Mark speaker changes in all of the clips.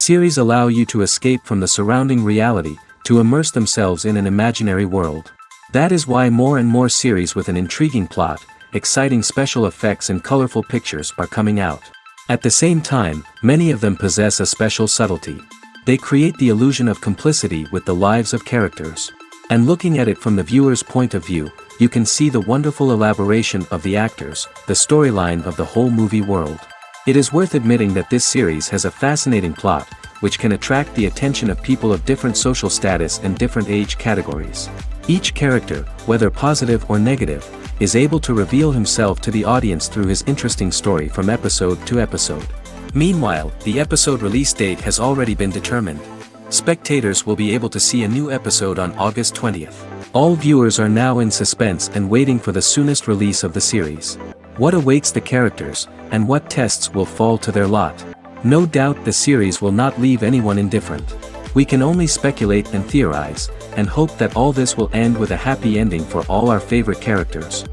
Speaker 1: Series allow you to escape from the surrounding reality, to immerse themselves in an imaginary world. That is why more and more series with an intriguing plot, exciting special effects and colorful pictures are coming out. At the same time, many of them possess a special subtlety. They create the illusion of complicity with the lives of characters. And looking at it from the viewer's point of view, you can see the wonderful elaboration of the actors, the storyline of the whole movie world. It is worth admitting that this series has a fascinating plot, which can attract the attention of people of different social status and different age categories. Each character, whether positive or negative, is able to reveal himself to the audience through his interesting story from episode to episode. Meanwhile, the episode release date has already been determined. Spectators will be able to see a new episode on August 20th. All viewers are now in suspense and waiting for the soonest release of the series. What awaits the characters, and what tests will fall to their lot? No doubt the series will not leave anyone indifferent. We can only speculate and theorize, and hope that all this will end with a happy ending for all our favorite characters.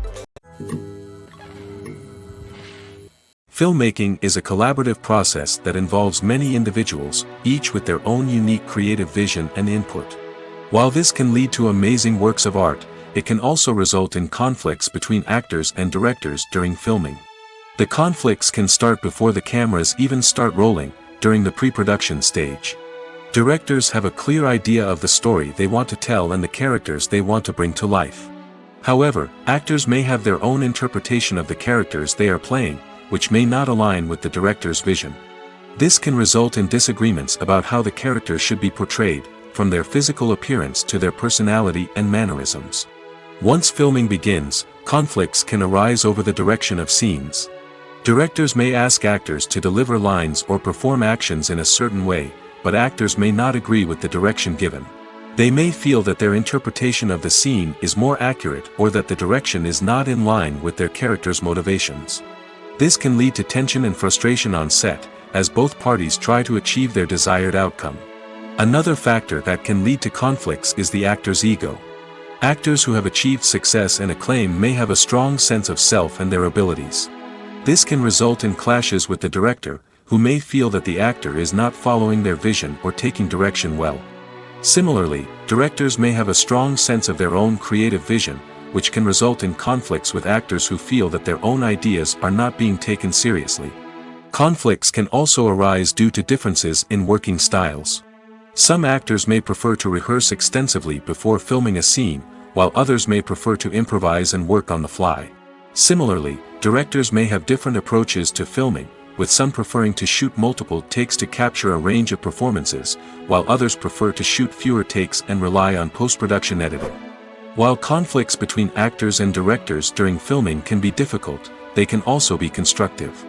Speaker 1: Filmmaking is a collaborative process that involves many individuals, each with their own unique creative vision and input. While this can lead to amazing works of art, it can also result in conflicts between actors and directors during filming. The conflicts can start before the cameras even start rolling, during the pre-production stage. Directors have a clear idea of the story they want to tell and the characters they want to bring to life. However, actors may have their own interpretation of the characters they are playing, which may not align with the director's vision. This can result in disagreements about how the characters should be portrayed, from their physical appearance to their personality and mannerisms. Once filming begins, conflicts can arise over the direction of scenes. Directors may ask actors to deliver lines or perform actions in a certain way, but actors may not agree with the direction given. They may feel that their interpretation of the scene is more accurate or that the direction is not in line with their character's motivations. This can lead to tension and frustration on set, as both parties try to achieve their desired outcome. Another factor that can lead to conflicts is the actor's ego. Actors who have achieved success and acclaim may have a strong sense of self and their abilities. This can result in clashes with the director, who may feel that the actor is not following their vision or taking direction well. Similarly, directors may have a strong sense of their own creative vision, which can result in conflicts with actors who feel that their own ideas are not being taken seriously. Conflicts can also arise due to differences in working styles. Some actors may prefer to rehearse extensively before filming a scene, while others may prefer to improvise and work on the fly. Similarly, directors may have different approaches to filming, with some preferring to shoot multiple takes to capture a range of performances, while others prefer to shoot fewer takes and rely on post-production editing. While conflicts between actors and directors during filming can be difficult, they can also be constructive.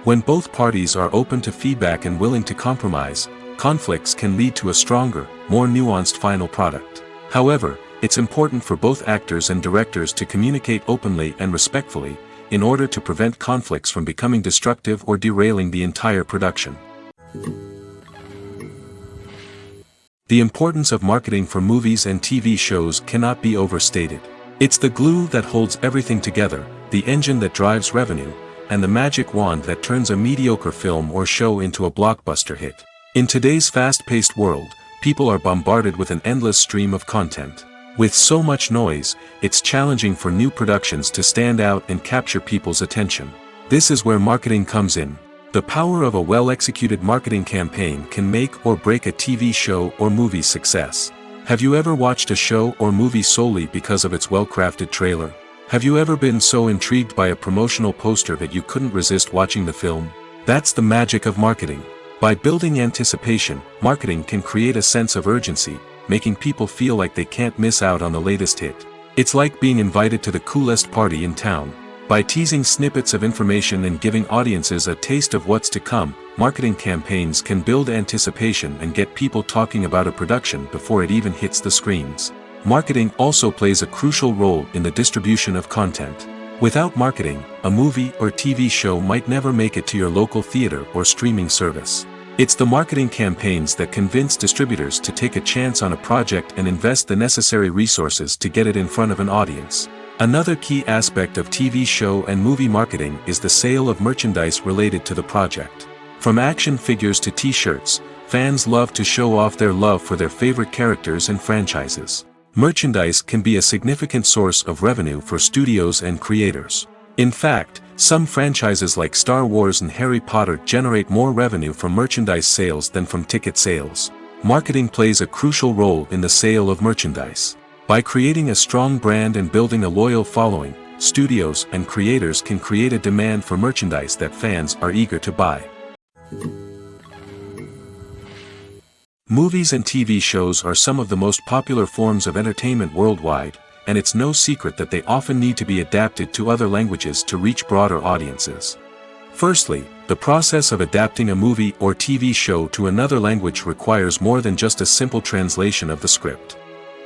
Speaker 1: When both parties are open to feedback and willing to compromise, conflicts can lead to a stronger, more nuanced final product. However, it's important for both actors and directors to communicate openly and respectfully, in order to prevent conflicts from becoming destructive or derailing the entire production. The importance of marketing for movies and TV shows cannot be overstated. It's the glue that holds everything together, the engine that drives revenue, and the magic wand that turns a mediocre film or show into a blockbuster hit. In today's fast-paced world, people are bombarded with an endless stream of content. With so much noise, it's challenging for new productions to stand out and capture people's attention. This is where marketing comes in. The power of a well-executed marketing campaign can make or break a TV show or movie's success. Have you ever watched a show or movie solely because of its well-crafted trailer? Have you ever been so intrigued by a promotional poster that you couldn't resist watching the film? That's the magic of marketing. By building anticipation, marketing can create a sense of urgency, making people feel like they can't miss out on the latest hit. It's like being invited to the coolest party in town. By teasing snippets of information and giving audiences a taste of what's to come, marketing campaigns can build anticipation and get people talking about a production before it even hits the screens. Marketing also plays a crucial role in the distribution of content. Without marketing, a movie or TV show might never make it to your local theater or streaming service. It's the marketing campaigns that convince distributors to take a chance on a project and invest the necessary resources to get it in front of an audience. Another key aspect of TV show and movie marketing is the sale of merchandise related to the project. From action figures to t-shirts, fans love to show off their love for their favorite characters and franchises. Merchandise can be a significant source of revenue for studios and creators. In fact, some franchises like Star Wars and Harry Potter generate more revenue from merchandise sales than from ticket sales. Marketing plays a crucial role in the sale of merchandise. By creating a strong brand and building a loyal following, studios and creators can create a demand for merchandise that fans are eager to buy. Movies and TV shows are some of the most popular forms of entertainment worldwide, and it's no secret that they often need to be adapted to other languages to reach broader audiences. Firstly, the process of adapting a movie or TV show to another language requires more than just a simple translation of the script.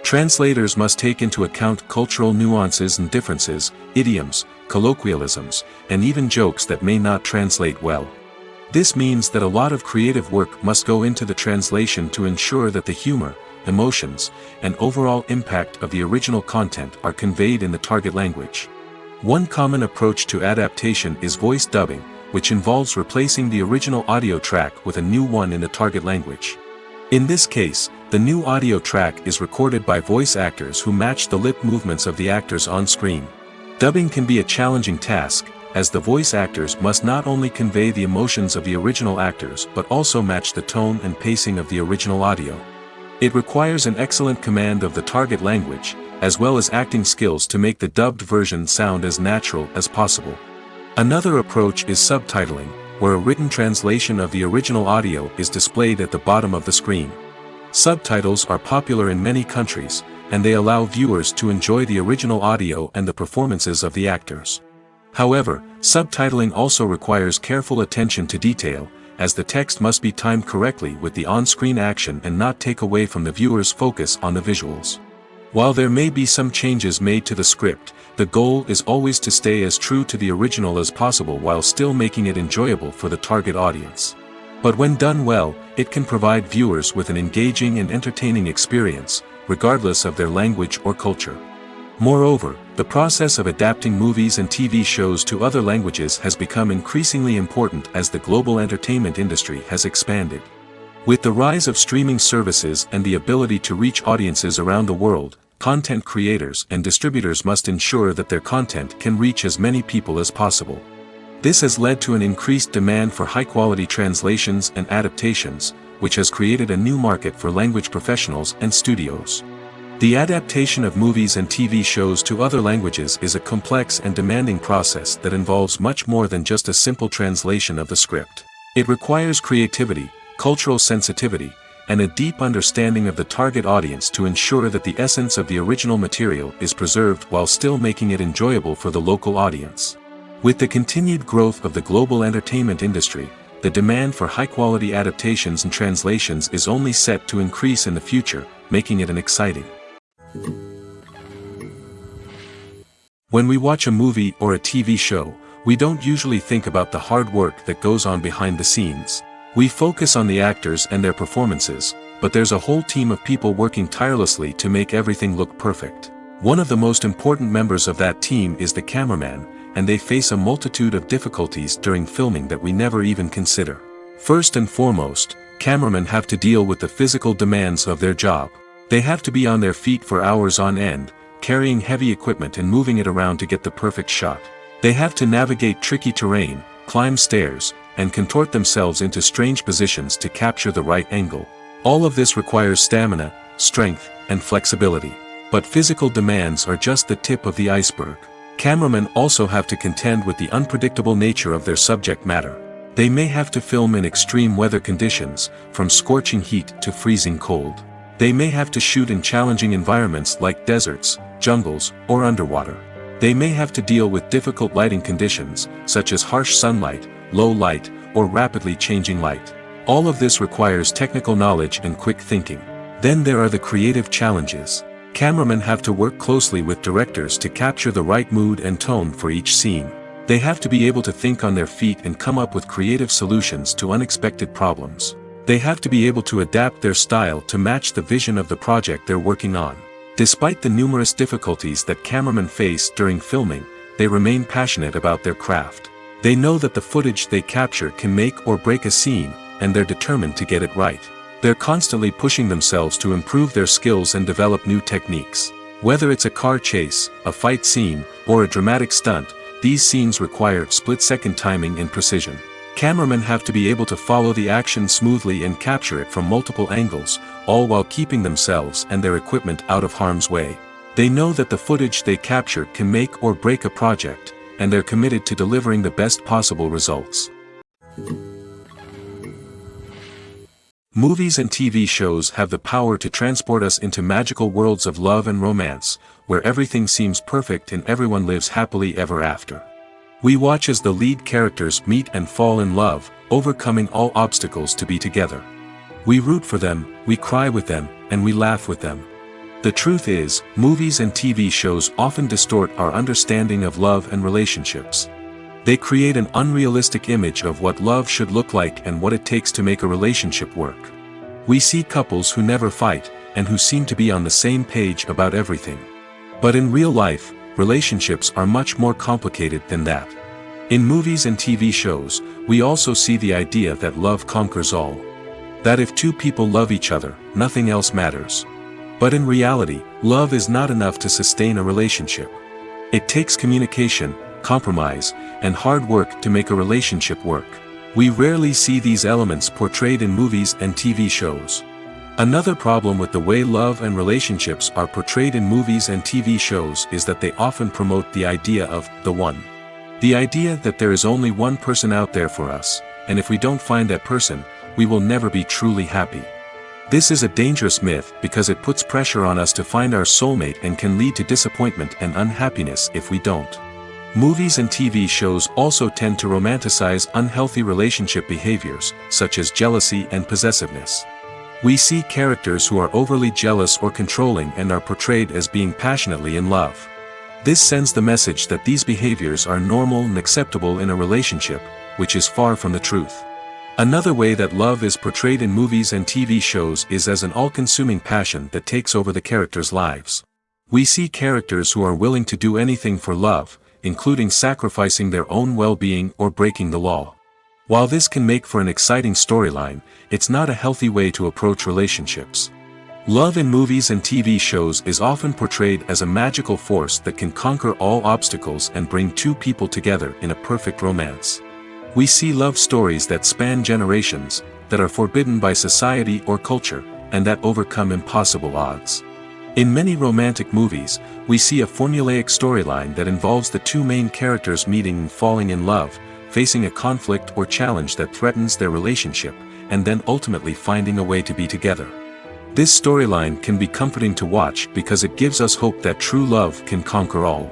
Speaker 1: Translators must take into account cultural nuances and differences, idioms, colloquialisms, and even jokes that may not translate well. This means that a lot of creative work must go into the translation to ensure that the humor, emotions, and overall impact of the original content are conveyed in the target language. One common approach to adaptation is voice dubbing, which involves replacing the original audio track with a new one in the target language. In this case, the new audio track is recorded by voice actors who match the lip movements of the actors on screen. Dubbing can be a challenging task, as the voice actors must not only convey the emotions of the original actors but also match the tone and pacing of the original audio. It requires an excellent command of the target language, as well as acting skills to make the dubbed version sound as natural as possible. Another approach is subtitling, where a written translation of the original audio is displayed at the bottom of the screen. Subtitles are popular in many countries, and they allow viewers to enjoy the original audio and the performances of the actors. However, subtitling also requires careful attention to detail, as the text must be timed correctly with the on-screen action and not take away from the viewer's focus on the visuals. While there may be some changes made to the script, the goal is always to stay as true to the original as possible while still making it enjoyable for the target audience. But when done well, it can provide viewers with an engaging and entertaining experience, regardless of their language or culture. Moreover, the process of adapting movies and TV shows to other languages has become increasingly important as the global entertainment industry has expanded. With the rise of streaming services and the ability to reach audiences around the world, content creators and distributors must ensure that their content can reach as many people as possible. This has led to an increased demand for high-quality translations and adaptations, which has created a new market for language professionals and studios. The adaptation of movies and TV shows to other languages is a complex and demanding process that involves much more than just a simple translation of the script. It requires creativity, cultural sensitivity, and a deep understanding of the target audience to ensure that the essence of the original material is preserved while still making it enjoyable for the local audience. With the continued growth of the global entertainment industry, the demand for high-quality adaptations and translations is only set to increase in the future, making it an exciting. When we watch a movie or a TV show, we don't usually think about the hard work that goes on behind the scenes. We focus on the actors and their performances, but there's a whole team of people working tirelessly to make everything look perfect. One of the most important members of that team is the cameraman, and they face a multitude of difficulties during filming that we never even consider. First and foremost, cameramen have to deal with the physical demands of their job. They have to be on their feet for hours on end, carrying heavy equipment and moving it around to get the perfect shot. They have to navigate tricky terrain, climb stairs, and contort themselves into strange positions to capture the right angle. All of this requires stamina, strength, and flexibility. But physical demands are just the tip of the iceberg. Cameramen also have to contend with the unpredictable nature of their subject matter. They may have to film in extreme weather conditions, from scorching heat to freezing cold. They may have to shoot in challenging environments like deserts, jungles, or underwater. They may have to deal with difficult lighting conditions, such as harsh sunlight, low light, or rapidly changing light. All of this requires technical knowledge and quick thinking. Then there are the creative challenges. Cameramen have to work closely with directors to capture the right mood and tone for each scene. They have to be able to think on their feet and come up with creative solutions to unexpected problems. They have to be able to adapt their style to match the vision of the project they're working on. Despite the numerous difficulties that cameramen face during filming, they remain passionate about their craft. They know that the footage they capture can make or break a scene, and they're determined to get it right. They're constantly pushing themselves to improve their skills and develop new techniques. Whether it's a car chase, a fight scene, or a dramatic stunt, these scenes require split-second timing and precision. Cameramen have to be able to follow the action smoothly and capture it from multiple angles, all while keeping themselves and their equipment out of harm's way. They know that the footage they capture can make or break a project, and they're committed to delivering the best possible results. Movies and TV shows have the power to transport us into magical worlds of love and romance, where everything seems perfect and everyone lives happily ever after. We watch as the lead characters meet and fall in love, overcoming all obstacles to be together. We root for them, we cry with them, and we laugh with them. The truth is, movies and TV shows often distort our understanding of love and relationships. They create an unrealistic image of what love should look like and what it takes to make a relationship work. We see couples who never fight, and who seem to be on the same page about everything. But in real life, relationships are much more complicated than that. In movies and TV shows, we also see the idea that love conquers all. That if two people love each other, nothing else matters. But in reality, love is not enough to sustain a relationship. It takes communication, compromise, and hard work to make a relationship work. We rarely see these elements portrayed in movies and TV shows. Another problem with the way love and relationships are portrayed in movies and TV shows is that they often promote the idea of the one. The idea that there is only one person out there for us, and if we don't find that person, we will never be truly happy. This is a dangerous myth because it puts pressure on us to find our soulmate and can lead to disappointment and unhappiness if we don't. Movies and TV shows also tend to romanticize unhealthy relationship behaviors, such as jealousy and possessiveness. We see characters who are overly jealous or controlling and are portrayed as being passionately in love. This sends the message that these behaviors are normal and acceptable in a relationship, which is far from the truth. Another way that love is portrayed in movies and TV shows is as an all-consuming passion that takes over the characters' lives. We see characters who are willing to do anything for love, including sacrificing their own well-being or breaking the law. While this can make for an exciting storyline, it's not a healthy way to approach relationships. Love in movies and TV shows is often portrayed as a magical force that can conquer all obstacles and bring two people together in a perfect romance. We see love stories that span generations, that are forbidden by society or culture, and that overcome impossible odds. In many romantic movies, we see a formulaic storyline that involves the two main characters meeting and falling in love, facing a conflict or challenge that threatens their relationship, and then ultimately finding a way to be together. This storyline can be comforting to watch because it gives us hope that true love can conquer all.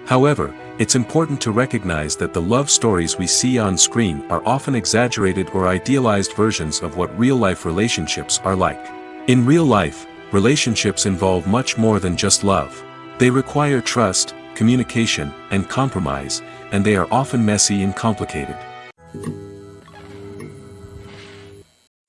Speaker 1: However, it's important to recognize that the love stories we see on screen are often exaggerated or idealized versions of what real-life relationships are like. In real life, relationships involve much more than just love. They require trust, communication, and compromise, and they are often messy and complicated.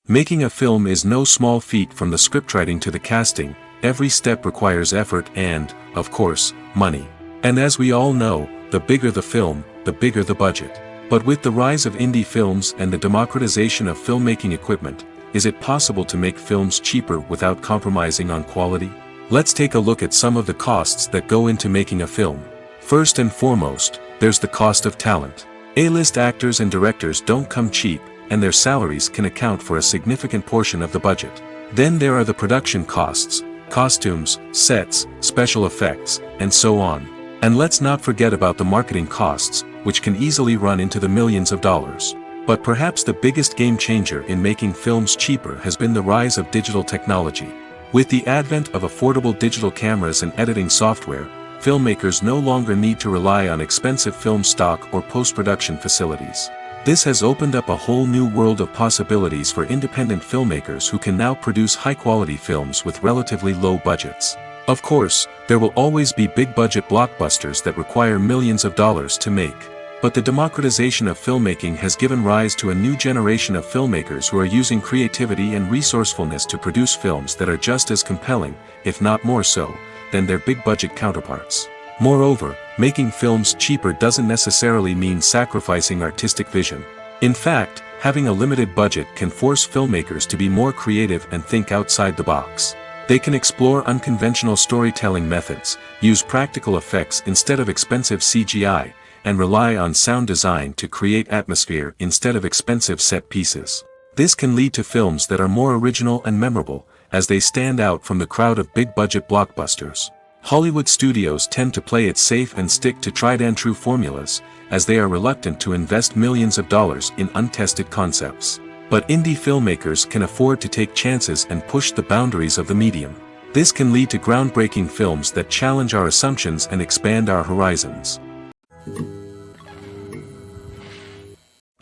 Speaker 1: Making a film is no small feat. From the scriptwriting to the casting, every step requires effort and, of course, money. And as we all know, the bigger the film, the bigger the budget. But with the rise of indie films and the democratization of filmmaking equipment, is it possible to make films cheaper without compromising on quality? Let's take a look at some of the costs that go into making a film. First and foremost, there's the cost of talent. A-list actors and directors don't come cheap, and their salaries can account for a significant portion of the budget. Then there are the production costs, costumes, sets, special effects, and so on. And let's not forget about the marketing costs, which can easily run into the millions of dollars. But perhaps the biggest game changer in making films cheaper has been the rise of digital technology. With the advent of affordable digital cameras and editing software, filmmakers no longer need to rely on expensive film stock or post-production facilities. This has opened up a whole new world of possibilities for independent filmmakers who can now produce high-quality films with relatively low budgets. Of course, there will always be big-budget blockbusters that require millions of dollars to make. But the democratization of filmmaking has given rise to a new generation of filmmakers who are using creativity and resourcefulness to produce films that are just as compelling, if not more so, than their big-budget counterparts. Moreover, making films cheaper doesn't necessarily mean sacrificing artistic vision. In fact, having a limited budget can force filmmakers to be more creative and think outside the box. They can explore unconventional storytelling methods, use practical effects instead of expensive CGI, and rely on sound design to create atmosphere instead of expensive set pieces. This can lead to films that are more original and memorable, as they stand out from the crowd of big-budget blockbusters. Hollywood studios tend to play it safe and stick to tried-and-true formulas, as they are reluctant to invest millions of dollars in untested concepts. But indie filmmakers can afford to take chances and push the boundaries of the medium. This can lead to groundbreaking films that challenge our assumptions and expand our horizons.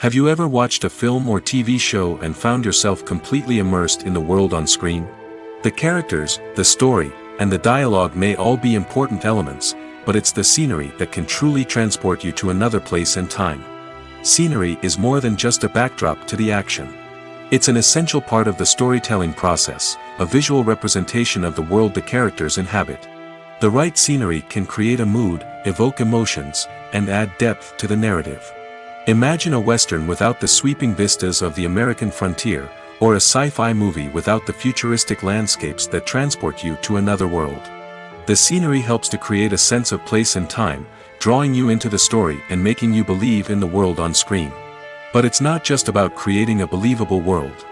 Speaker 1: Have you ever watched a film or TV show and found yourself completely immersed in the world on screen? The characters, the story, and the dialogue may all be important elements, but it's the scenery that can truly transport you to another place and time. Scenery is more than just a backdrop to the action. It's an essential part of the storytelling process, a visual representation of the world the characters inhabit. The right scenery can create a mood, evoke emotions, and add depth to the narrative. Imagine a Western without the sweeping vistas of the American frontier, or a sci-fi movie without the futuristic landscapes that transport you to another world. The scenery helps to create a sense of place and time, drawing you into the story and making you believe in the world on screen. But it's not just about creating a believable world.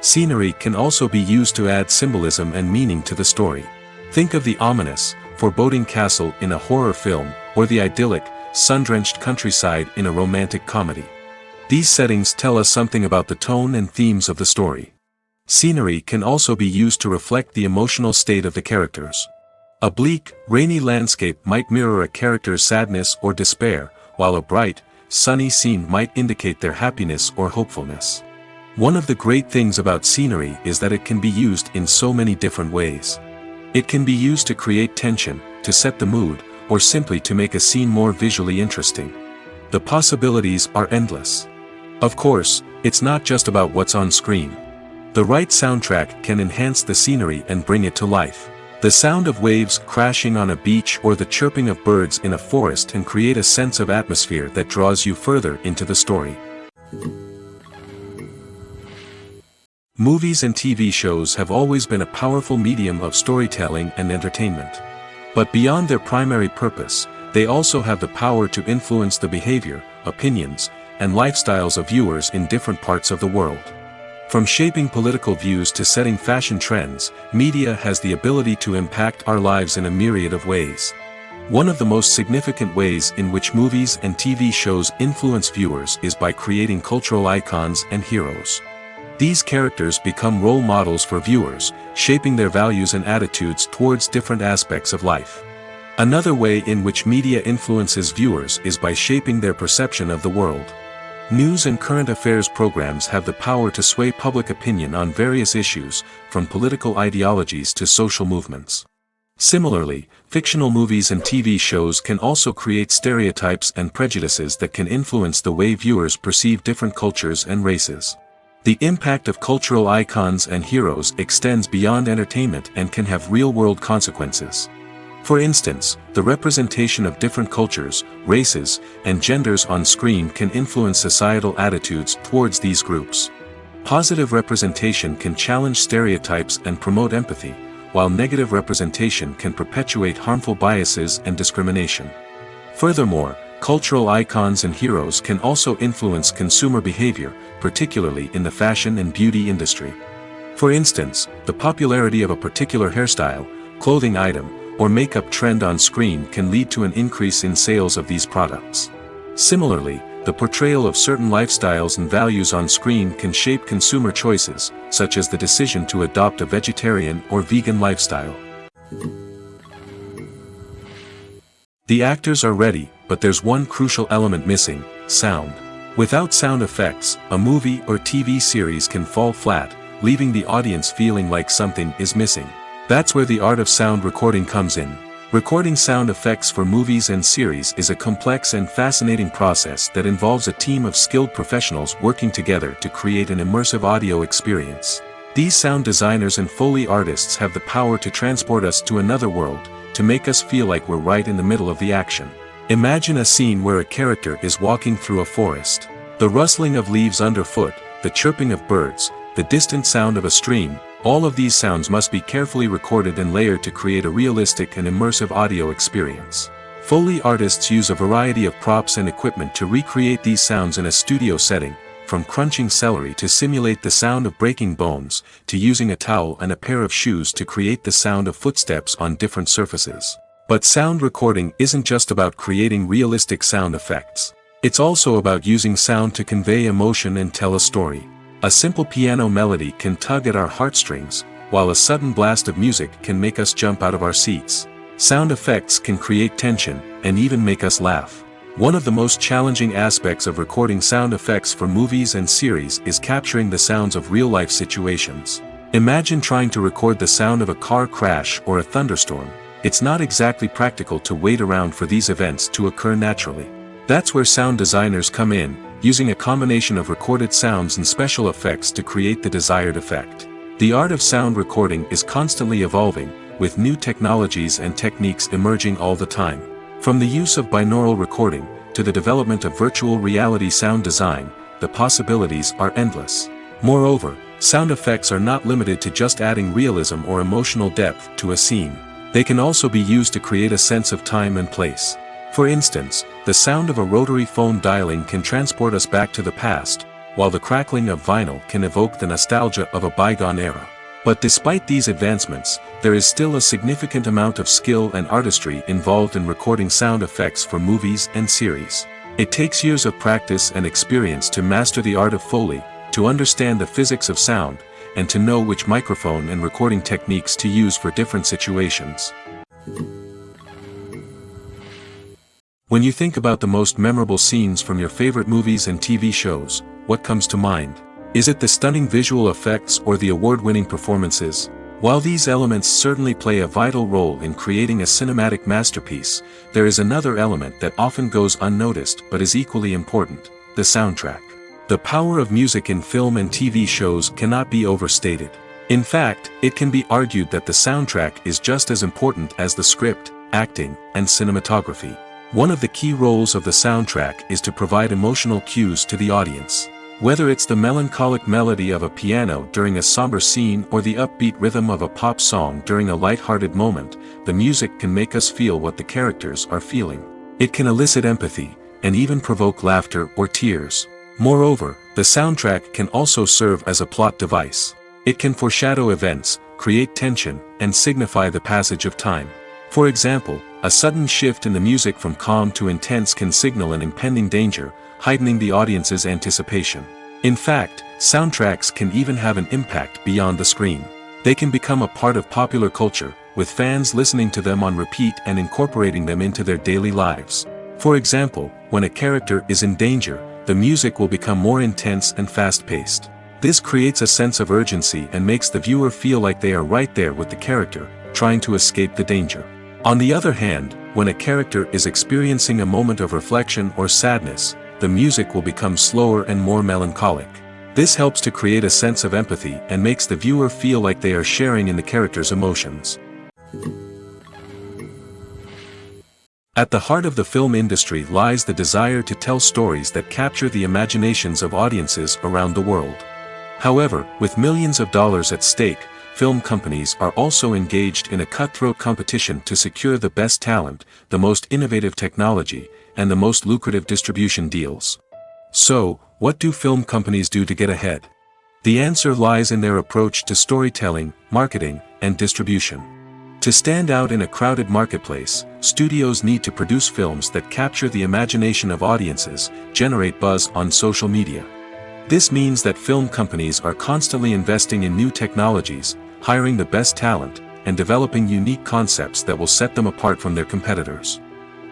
Speaker 1: Scenery can also be used to add symbolism and meaning to the story. Think of the ominous, foreboding castle in a horror film, or the idyllic, sun-drenched countryside in a romantic comedy. These settings tell us something about the tone and themes of the story. Scenery can also be used to reflect the emotional state of the characters. A bleak, rainy landscape might mirror a character's sadness or despair, while a bright, sunny scene might indicate their happiness or hopefulness. One of the great things about scenery is that it can be used in so many different ways. It can be used to create tension, to set the mood, or simply to make a scene more visually interesting. The possibilities are endless. Of course, it's not just about what's on screen. The right soundtrack can enhance the scenery and bring it to life. The sound of waves crashing on a beach or the chirping of birds in a forest can create a sense of atmosphere that draws you further into the story. Movies and TV shows have always been a powerful medium of storytelling and entertainment. But beyond their primary purpose, they also have the power to influence the behavior, opinions, and lifestyles of viewers in different parts of the world. From shaping political views to setting fashion trends, media has the ability to impact our lives in a myriad of ways. One of the most significant ways in which movies and TV shows influence viewers is by creating cultural icons and heroes. These characters become role models for viewers, shaping their values and attitudes towards different aspects of life. Another way in which media influences viewers is by shaping their perception of the world. News and current affairs programs have the power to sway public opinion on various issues, from political ideologies to social movements. Similarly, fictional movies and TV shows can also create stereotypes and prejudices that can influence the way viewers perceive different cultures and races. The impact of cultural icons and heroes extends beyond entertainment and can have real-world consequences. For instance, the representation of different cultures, races, and genders on screen can influence societal attitudes towards these groups. Positive representation can challenge stereotypes and promote empathy, while negative representation can perpetuate harmful biases and discrimination. Furthermore, cultural icons and heroes can also influence consumer behavior, particularly in the fashion and beauty industry. For instance, the popularity of a particular hairstyle, clothing item, or makeup trend on screen can lead to an increase in sales of these products. Similarly, the portrayal of certain lifestyles and values on screen can shape consumer choices, such as the decision to adopt a vegetarian or vegan lifestyle. The actors are ready, but there's one crucial element missing: sound. Without sound effects, a movie or TV series can fall flat, leaving the audience feeling like something is missing. That's where the art of sound recording comes in. Recording sound effects for movies and series is a complex and fascinating process that involves a team of skilled professionals working together to create an immersive audio experience. These sound designers and Foley artists have the power to transport us to another world, to make us feel like we're right in the middle of the action. Imagine a scene where a character is walking through a forest. The rustling of leaves underfoot, the chirping of birds, the distant sound of a stream. All of these sounds must be carefully recorded and layered to create a realistic and immersive audio experience. Foley artists use a variety of props and equipment to recreate these sounds in a studio setting, from crunching celery to simulate the sound of breaking bones, to using a towel and a pair of shoes to create the sound of footsteps on different surfaces. But sound recording isn't just about creating realistic sound effects. It's also about using sound to convey emotion and tell a story. A simple piano melody can tug at our heartstrings, while a sudden blast of music can make us jump out of our seats. Sound effects can create tension, and even make us laugh. One of the most challenging aspects of recording sound effects for movies and series is capturing the sounds of real-life situations. Imagine trying to record the sound of a car crash or a thunderstorm. It's not exactly practical to wait around for these events to occur naturally. That's where sound designers come in, using a combination of recorded sounds and special effects to create the desired effect. The art of sound recording is constantly evolving, with new technologies and techniques emerging all the time. From the use of binaural recording, to the development of virtual reality sound design, the possibilities are endless. Moreover, sound effects are not limited to just adding realism or emotional depth to a scene. They can also be used to create a sense of time and place. For instance, the sound of a rotary phone dialing can transport us back to the past, while the crackling of vinyl can evoke the nostalgia of a bygone era. But despite these advancements, there is still a significant amount of skill and artistry involved in recording sound effects for movies and series. It takes years of practice and experience to master the art of Foley, to understand the physics of sound, and to know which microphone and recording techniques to use for different situations. When you think about the most memorable scenes from your favorite movies and TV shows, what comes to mind? Is it the stunning visual effects or the award-winning performances? While these elements certainly play a vital role in creating a cinematic masterpiece, there is another element that often goes unnoticed but is equally important: the soundtrack. The power of music in film and TV shows cannot be overstated. In fact, it can be argued that the soundtrack is just as important as the script, acting, and cinematography. One of the key roles of the soundtrack is to provide emotional cues to the audience. Whether it's the melancholic melody of a piano during a somber scene or the upbeat rhythm of a pop song during a light-hearted moment, the music can make us feel what the characters are feeling. It can elicit empathy, and even provoke laughter or tears. Moreover, the soundtrack can also serve as a plot device. It can foreshadow events, create tension, and signify the passage of time. For example, a sudden shift in the music from calm to intense can signal an impending danger, heightening the audience's anticipation. In fact, soundtracks can even have an impact beyond the screen. They can become a part of popular culture, with fans listening to them on repeat and incorporating them into their daily lives. For example, when a character is in danger, the music will become more intense and fast-paced. This creates a sense of urgency and makes the viewer feel like they are right there with the character, trying to escape the danger. On the other hand, when a character is experiencing a moment of reflection or sadness, the music will become slower and more melancholic. This helps to create a sense of empathy and makes the viewer feel like they are sharing in the character's emotions. At the heart of the film industry lies the desire to tell stories that capture the imaginations of audiences around the world. However, with millions of dollars at stake, film companies are also engaged in a cutthroat competition to secure the best talent, the most innovative technology, and the most lucrative distribution deals. So, what do film companies do to get ahead? The answer lies in their approach to storytelling, marketing, and distribution. To stand out in a crowded marketplace, studios need to produce films that capture the imagination of audiences, generate buzz on social media. This means that film companies are constantly investing in new technologies, hiring the best talent, and developing unique concepts that will set them apart from their competitors.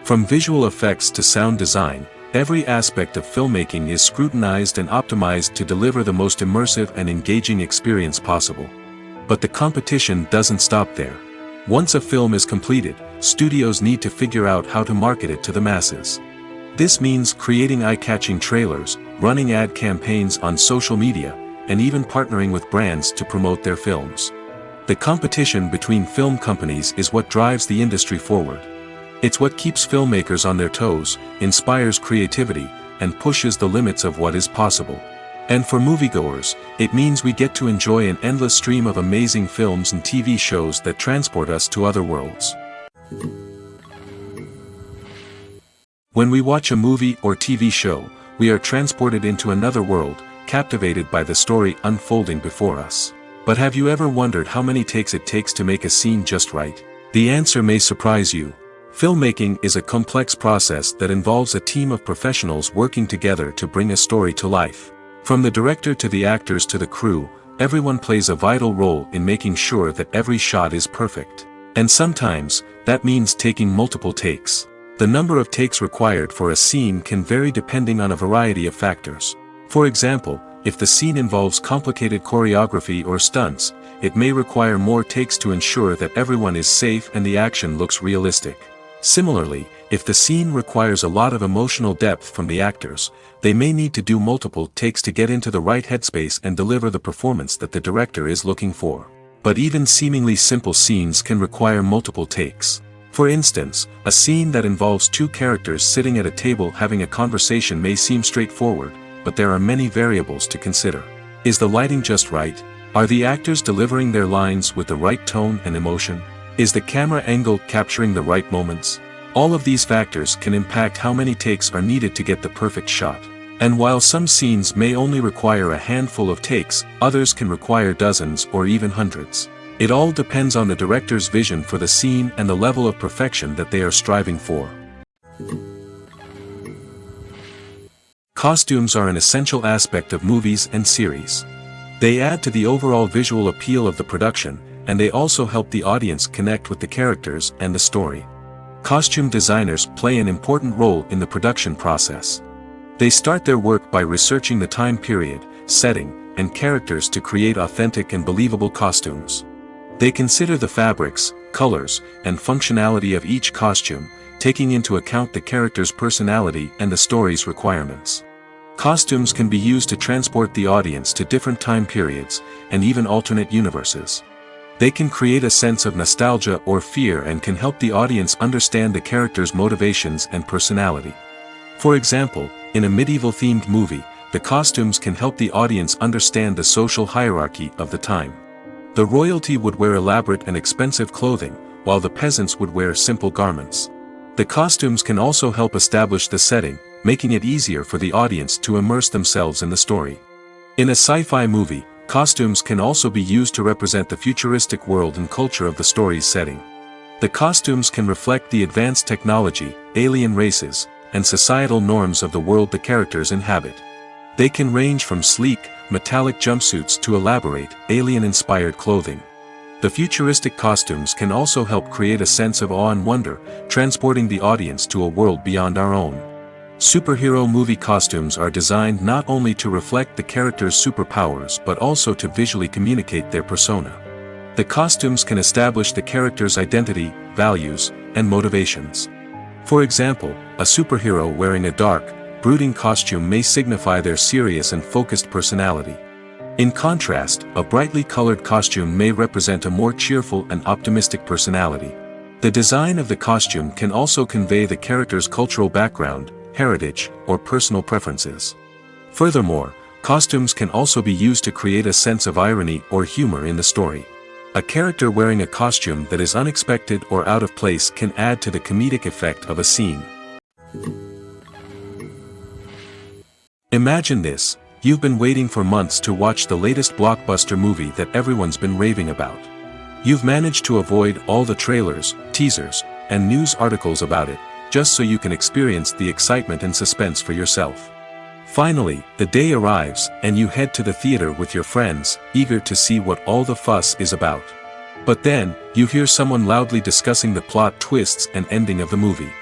Speaker 1: From visual effects to sound design, every aspect of filmmaking is scrutinized and optimized to deliver the most immersive and engaging experience possible. But the competition doesn't stop there. Once a film is completed, studios need to figure out how to market it to the masses. This means creating eye-catching trailers, running ad campaigns on social media, and even partnering with brands to promote their films. The competition between film companies is what drives the industry forward. It's what keeps filmmakers on their toes, inspires creativity, and pushes the limits of what is possible. And for moviegoers, it means we get to enjoy an endless stream of amazing films and TV shows that transport us to other worlds. When we watch a movie or TV show, we are transported into another world, captivated by the story unfolding before us. But have you ever wondered how many takes it takes to make a scene just right? The answer may surprise you. Filmmaking is a complex process that involves a team of professionals working together to bring a story to life. From the director to the actors to the crew, everyone plays a vital role in making sure that every shot is perfect. And sometimes, that means taking multiple takes. The number of takes required for a scene can vary depending on a variety of factors. For example, if the scene involves complicated choreography or stunts, it may require more takes to ensure that everyone is safe and the action looks realistic. Similarly, if the scene requires a lot of emotional depth from the actors, they may need to do multiple takes to get into the right headspace and deliver the performance that the director is looking for. But even seemingly simple scenes can require multiple takes. For instance, a scene that involves two characters sitting at a table having a conversation may seem straightforward, but there are many variables to consider. Is the lighting just right? Are the actors delivering their lines with the right tone and emotion? Is the camera angle capturing the right moments? All of these factors can impact how many takes are needed to get the perfect shot. And while some scenes may only require a handful of takes, others can require dozens or even hundreds. It all depends on the director's vision for the scene and the level of perfection that they are striving for. Costumes are an essential aspect of movies and series. They add to the overall visual appeal of the production, and they also help the audience connect with the characters and the story. Costume designers play an important role in the production process. They start their work by researching the time period, setting, and characters to create authentic and believable costumes. They consider the fabrics, colors, and functionality of each costume, taking into account the character's personality and the story's requirements. Costumes can be used to transport the audience to different time periods, and even alternate universes. They can create a sense of nostalgia or fear and can help the audience understand the character's motivations and personality. For example, in a medieval-themed movie, the costumes can help the audience understand the social hierarchy of the time. The royalty would wear elaborate and expensive clothing, while the peasants would wear simple garments. The costumes can also help establish the setting, making it easier for the audience to immerse themselves in the story. In a sci-fi movie, costumes can also be used to represent the futuristic world and culture of the story's setting. The costumes can reflect the advanced technology, alien races, and societal norms of the world the characters inhabit. They can range from sleek, metallic jumpsuits to elaborate, alien-inspired clothing. The futuristic costumes can also help create a sense of awe and wonder, transporting the audience to a world beyond our own. Superhero movie costumes are designed not only to reflect the character's superpowers but also to visually communicate their persona. The costumes can establish the character's identity, values, and motivations. For example, a superhero wearing a dark, brooding costume may signify their serious and focused personality. In contrast, a brightly colored costume may represent a more cheerful and optimistic personality. The design of the costume can also convey the character's cultural background, heritage, or personal preferences. Furthermore, costumes can also be used to create a sense of irony or humor in the story. A character wearing a costume that is unexpected or out of place can add to the comedic effect of a scene. Imagine this: you've been waiting for months to watch the latest blockbuster movie that everyone's been raving about. You've managed to avoid all the trailers, teasers, and news articles about it, just so you can experience the excitement and suspense for yourself. Finally, the day arrives, and you head to the theater with your friends, eager to see what all the fuss is about. But then, you hear someone loudly discussing the plot twists and ending of the movie.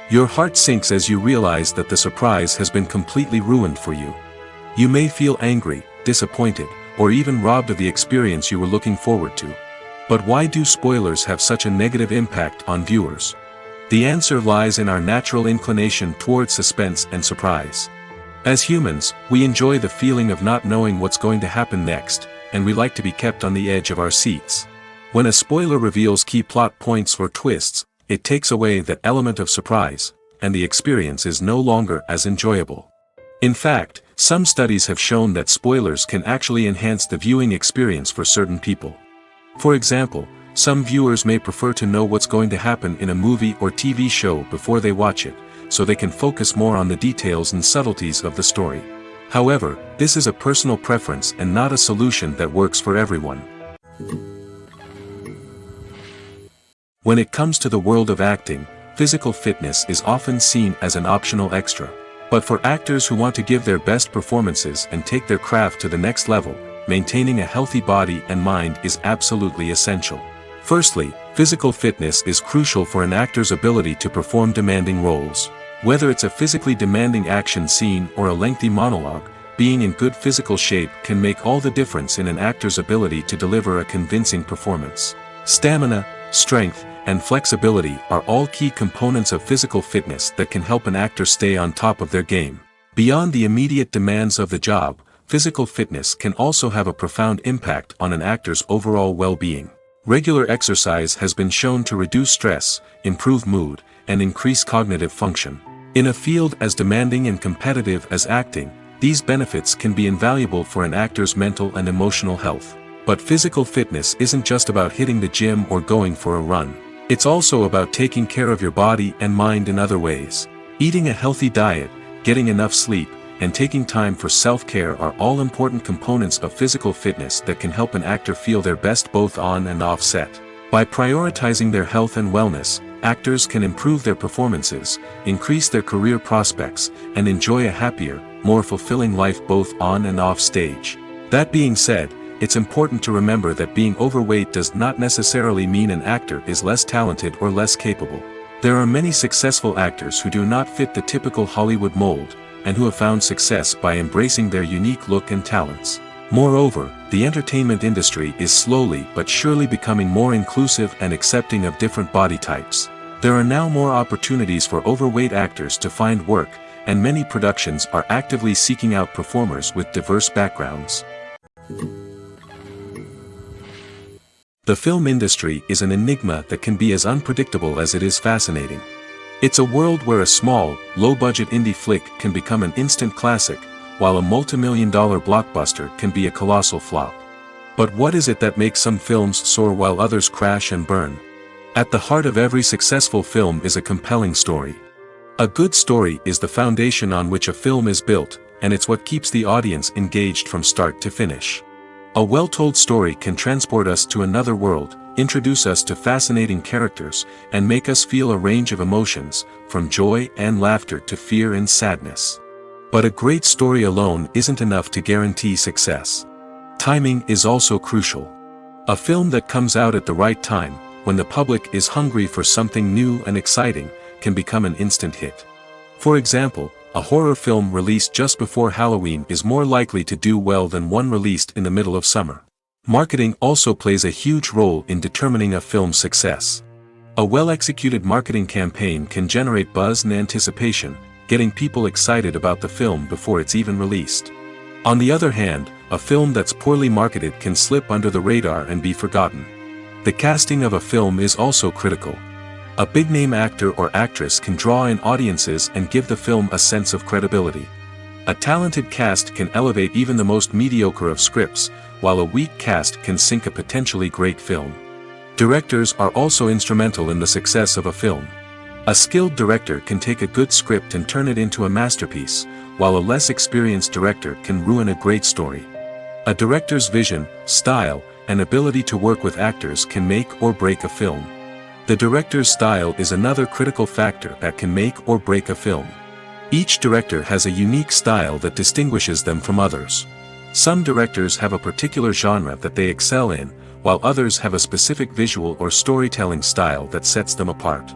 Speaker 1: Your heart sinks as you realize that the surprise has been completely ruined for you. You may feel angry, disappointed, or even robbed of the experience you were looking forward to. But why do spoilers have such a negative impact on viewers? The answer lies in our natural inclination toward suspense and surprise. As humans, we enjoy the feeling of not knowing what's going to happen next, and we like to be kept on the edge of our seats. When a spoiler reveals key plot points or twists, it takes away that element of surprise, and the experience is no longer as enjoyable. In fact, some studies have shown that spoilers can actually enhance the viewing experience for certain people. For example, some viewers may prefer to know what's going to happen in a movie or TV show before they watch it, so they can focus more on the details and subtleties of the story. However, this is a personal preference and not a solution that works for everyone. When it comes to the world of acting, physical fitness is often seen as an optional extra. But for actors who want to give their best performances and take their craft to the next level, maintaining a healthy body and mind is absolutely essential. Firstly, physical fitness is crucial for an actor's ability to perform demanding roles. Whether it's a physically demanding action scene or a lengthy monologue, being in good physical shape can make all the difference in an actor's ability to deliver a convincing performance. Stamina, strength, and flexibility are all key components of physical fitness that can help an actor stay on top of their game. Beyond the immediate demands of the job, physical fitness can also have a profound impact on an actor's overall well-being. Regular exercise has been shown to reduce stress, improve mood, and increase cognitive function. In a field as demanding and competitive as acting, these benefits can be invaluable for an actor's mental and emotional health. But physical fitness isn't just about hitting the gym or going for a run. It's also about taking care of your body and mind in other ways. Eating a healthy diet, getting enough sleep, and taking time for self-care are all important components of physical fitness that can help an actor feel their best both on and off set. By prioritizing their health and wellness, actors can improve their performances, increase their career prospects, and enjoy a happier, more fulfilling life both on and off stage. That being said, it's important to remember that being overweight does not necessarily mean an actor is less talented or less capable. There are many successful actors who do not fit the typical Hollywood mold, and who have found success by embracing their unique look and talents. Moreover, the entertainment industry is slowly but surely becoming more inclusive and accepting of different body types. There are now more opportunities for overweight actors to find work, and many productions are actively seeking out performers with diverse backgrounds. The film industry is an enigma that can be as unpredictable as it is fascinating. It's a world where a small, low-budget indie flick can become an instant classic, while a multi-million-dollar blockbuster can be a colossal flop. But what is it that makes some films soar while others crash and burn? At the heart of every successful film is a compelling story. A good story is the foundation on which a film is built, and it's what keeps the audience engaged from start to finish. A well-told story can transport us to another world, introduce us to fascinating characters, and make us feel a range of emotions, from joy and laughter to fear and sadness. But a great story alone isn't enough to guarantee success. Timing is also crucial. A film that comes out at the right time, when the public is hungry for something new and exciting, can become an instant hit. For example, a horror film released just before Halloween is more likely to do well than one released in the middle of summer. Marketing also plays a huge role in determining a film's success. A well-executed marketing campaign can generate buzz and anticipation, getting people excited about the film before it's even released. On the other hand, a film that's poorly marketed can slip under the radar and be forgotten. The casting of a film is also critical. A big-name actor or actress can draw in audiences and give the film a sense of credibility. A talented cast can elevate even the most mediocre of scripts, while a weak cast can sink a potentially great film. Directors are also instrumental in the success of a film. A skilled director can take a good script and turn it into a masterpiece, while a less experienced director can ruin a great story. A director's vision, style, and ability to work with actors can make or break a film. The director's style is another critical factor that can make or break a film. Each director has a unique style that distinguishes them from others. Some directors have a particular genre that they excel in, while others have a specific visual or storytelling style that sets them apart.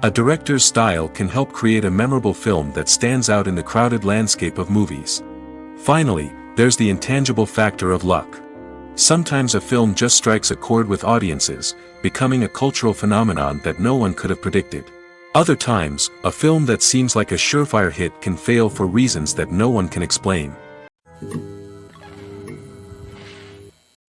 Speaker 1: A director's style can help create a memorable film that stands out in the crowded landscape of movies. Finally, there's the intangible factor of luck. Sometimes a film just strikes a chord with audiences, becoming a cultural phenomenon that no one could have predicted. Other times, a film that seems like a surefire hit can fail for reasons that no one can explain.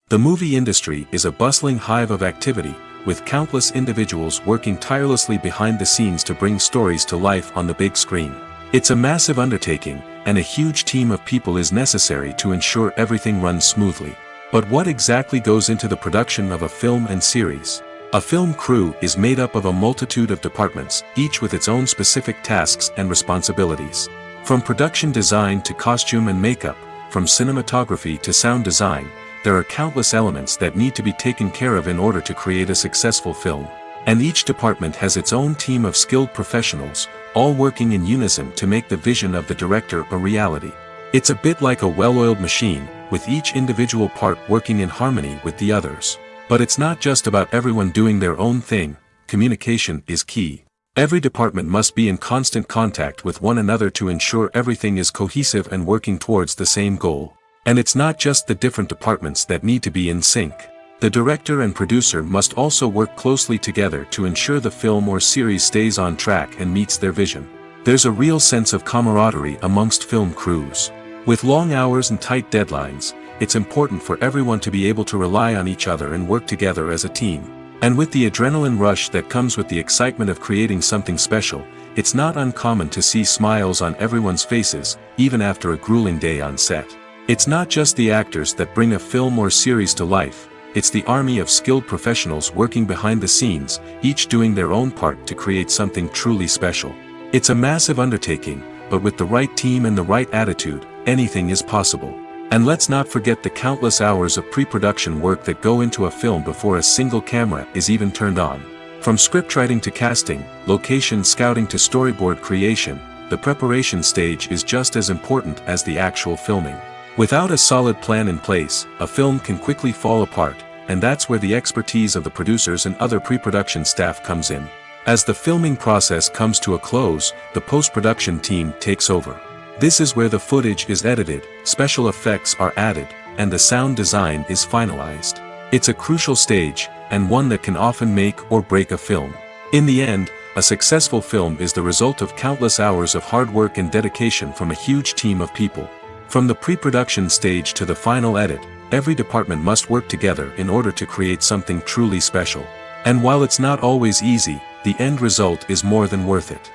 Speaker 1: The movie industry is a bustling hive of activity, with countless individuals working tirelessly behind the scenes to bring stories to life on the big screen. It's a massive undertaking, and a huge team of people is necessary to ensure everything runs smoothly. But what exactly goes into the production of a film and series? A film crew is made up of a multitude of departments, each with its own specific tasks and responsibilities. From production design to costume and makeup, from cinematography to sound design, there are countless elements that need to be taken care of in order to create a successful film. And each department has its own team of skilled professionals, all working in unison to make the vision of the director a reality. It's a bit like a well-oiled machine, with each individual part working in harmony with the others. But it's not just about everyone doing their own thing. Communication is key. Every department must be in constant contact with one another to ensure everything is cohesive and working towards the same goal. And it's not just the different departments that need to be in sync. The director and producer must also work closely together to ensure the film or series stays on track and meets their vision. There's a real sense of camaraderie amongst film crews. With long hours and tight deadlines, it's important for everyone to be able to rely on each other and work together as a team. And with the adrenaline rush that comes with the excitement of creating something special, it's not uncommon to see smiles on everyone's faces, even after a grueling day on set. It's not just the actors that bring a film or series to life, it's the army of skilled professionals working behind the scenes, each doing their own part to create something truly special. It's a massive undertaking, but with the right team and the right attitude, anything is possible. And let's not forget the countless hours of pre-production work that go into a film before a single camera is even turned on. From scriptwriting to casting, location scouting to storyboard creation, the preparation stage is just as important as the actual filming. Without a solid plan in place, a film can quickly fall apart, and that's where the expertise of the producers and other pre-production staff comes in. As the filming process comes to a close, the post-production team takes over. This is where the footage is edited, special effects are added, and the sound design is finalized. It's a crucial stage, and one that can often make or break a film. In the end, a successful film is the result of countless hours of hard work and dedication from a huge team of people. From the pre-production stage to the final edit, every department must work together in order to create something truly special. And while it's not always easy, the end result is more than worth it.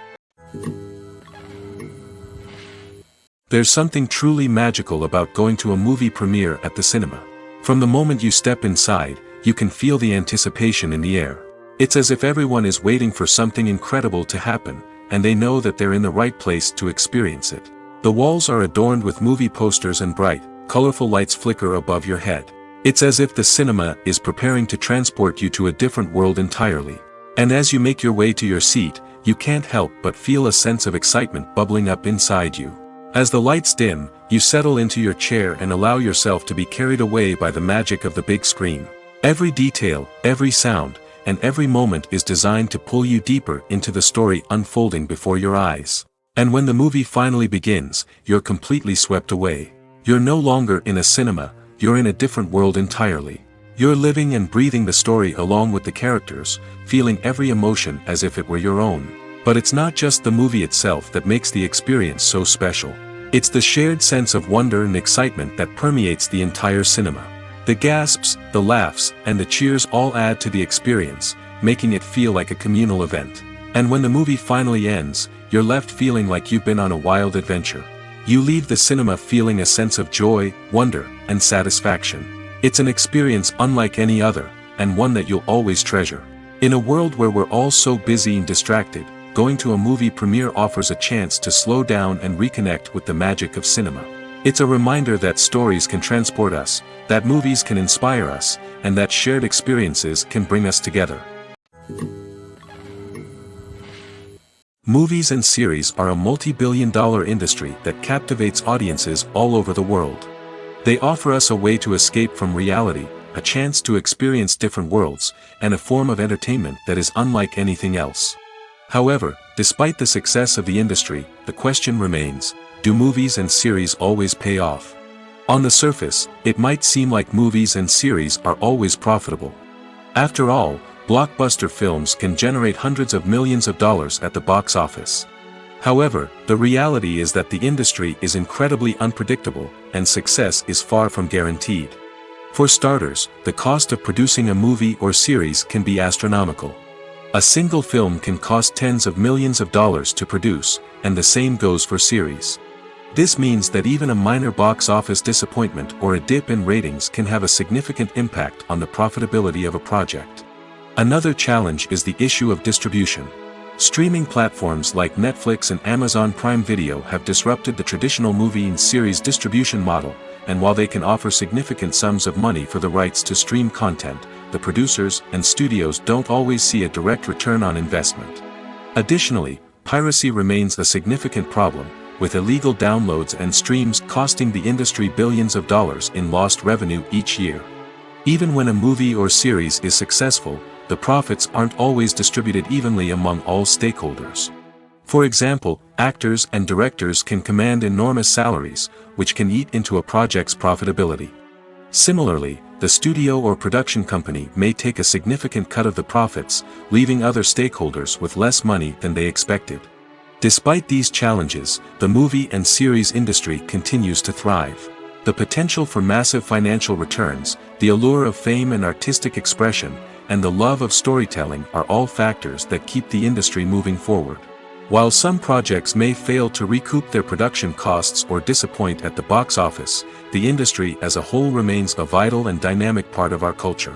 Speaker 1: There's something truly magical about going to a movie premiere at the cinema. From the moment you step inside, you can feel the anticipation in the air. It's as if everyone is waiting for something incredible to happen, and they know that they're in the right place to experience it. The walls are adorned with movie posters and bright, colorful lights flicker above your head. It's as if the cinema is preparing to transport you to a different world entirely. And as you make your way to your seat, you can't help but feel a sense of excitement bubbling up inside you. As the lights dim, you settle into your chair and allow yourself to be carried away by the magic of the big screen. Every detail, every sound, and every moment is designed to pull you deeper into the story unfolding before your eyes. And when the movie finally begins, you're completely swept away. You're no longer in a cinema, you're in a different world entirely. You're living and breathing the story along with the characters, feeling every emotion as if it were your own. But it's not just the movie itself that makes the experience so special. It's the shared sense of wonder and excitement that permeates the entire cinema. The gasps, the laughs, and the cheers all add to the experience, making it feel like a communal event. And when the movie finally ends, you're left feeling like you've been on a wild adventure. You leave the cinema feeling a sense of joy, wonder, and satisfaction. It's an experience unlike any other, and one that you'll always treasure. In a world where we're all so busy and distracted, going to a movie premiere offers a chance to slow down and reconnect with the magic of cinema. It's a reminder that stories can transport us, that movies can inspire us, and that shared experiences can bring us together. Movies and series are a multi-billion-dollar industry that captivates audiences all over the world. They offer us a way to escape from reality, a chance to experience different worlds, and a form of entertainment that is unlike anything else. However, despite the success of the industry, the question remains, do movies and series always pay off? On the surface, it might seem like movies and series are always profitable. After all, blockbuster films can generate hundreds of millions of dollars at the box office. However, the reality is that the industry is incredibly unpredictable, and success is far from guaranteed. For starters, the cost of producing a movie or series can be astronomical. A single film can cost tens of millions of dollars to produce, and the same goes for series. This means that even a minor box office disappointment or a dip in ratings can have a significant impact on the profitability of a project. Another challenge is the issue of distribution. Streaming platforms like Netflix and Amazon Prime Video have disrupted the traditional movie and series distribution model, and while they can offer significant sums of money for the rights to stream content, the producers and studios don't always see a direct return on investment. Additionally, piracy remains a significant problem, with illegal downloads and streams costing the industry billions of dollars in lost revenue each year. Even when a movie or series is successful, the profits aren't always distributed evenly among all stakeholders. For example, actors and directors can command enormous salaries, which can eat into a project's profitability. Similarly, the studio or production company may take a significant cut of the profits, leaving other stakeholders with less money than they expected. Despite these challenges, the movie and series industry continues to thrive. The potential for massive financial returns, the allure of fame and artistic expression, and the love of storytelling are all factors that keep the industry moving forward. While some projects may fail to recoup their production costs or disappoint at the box office, the industry as a whole remains a vital and dynamic part of our culture.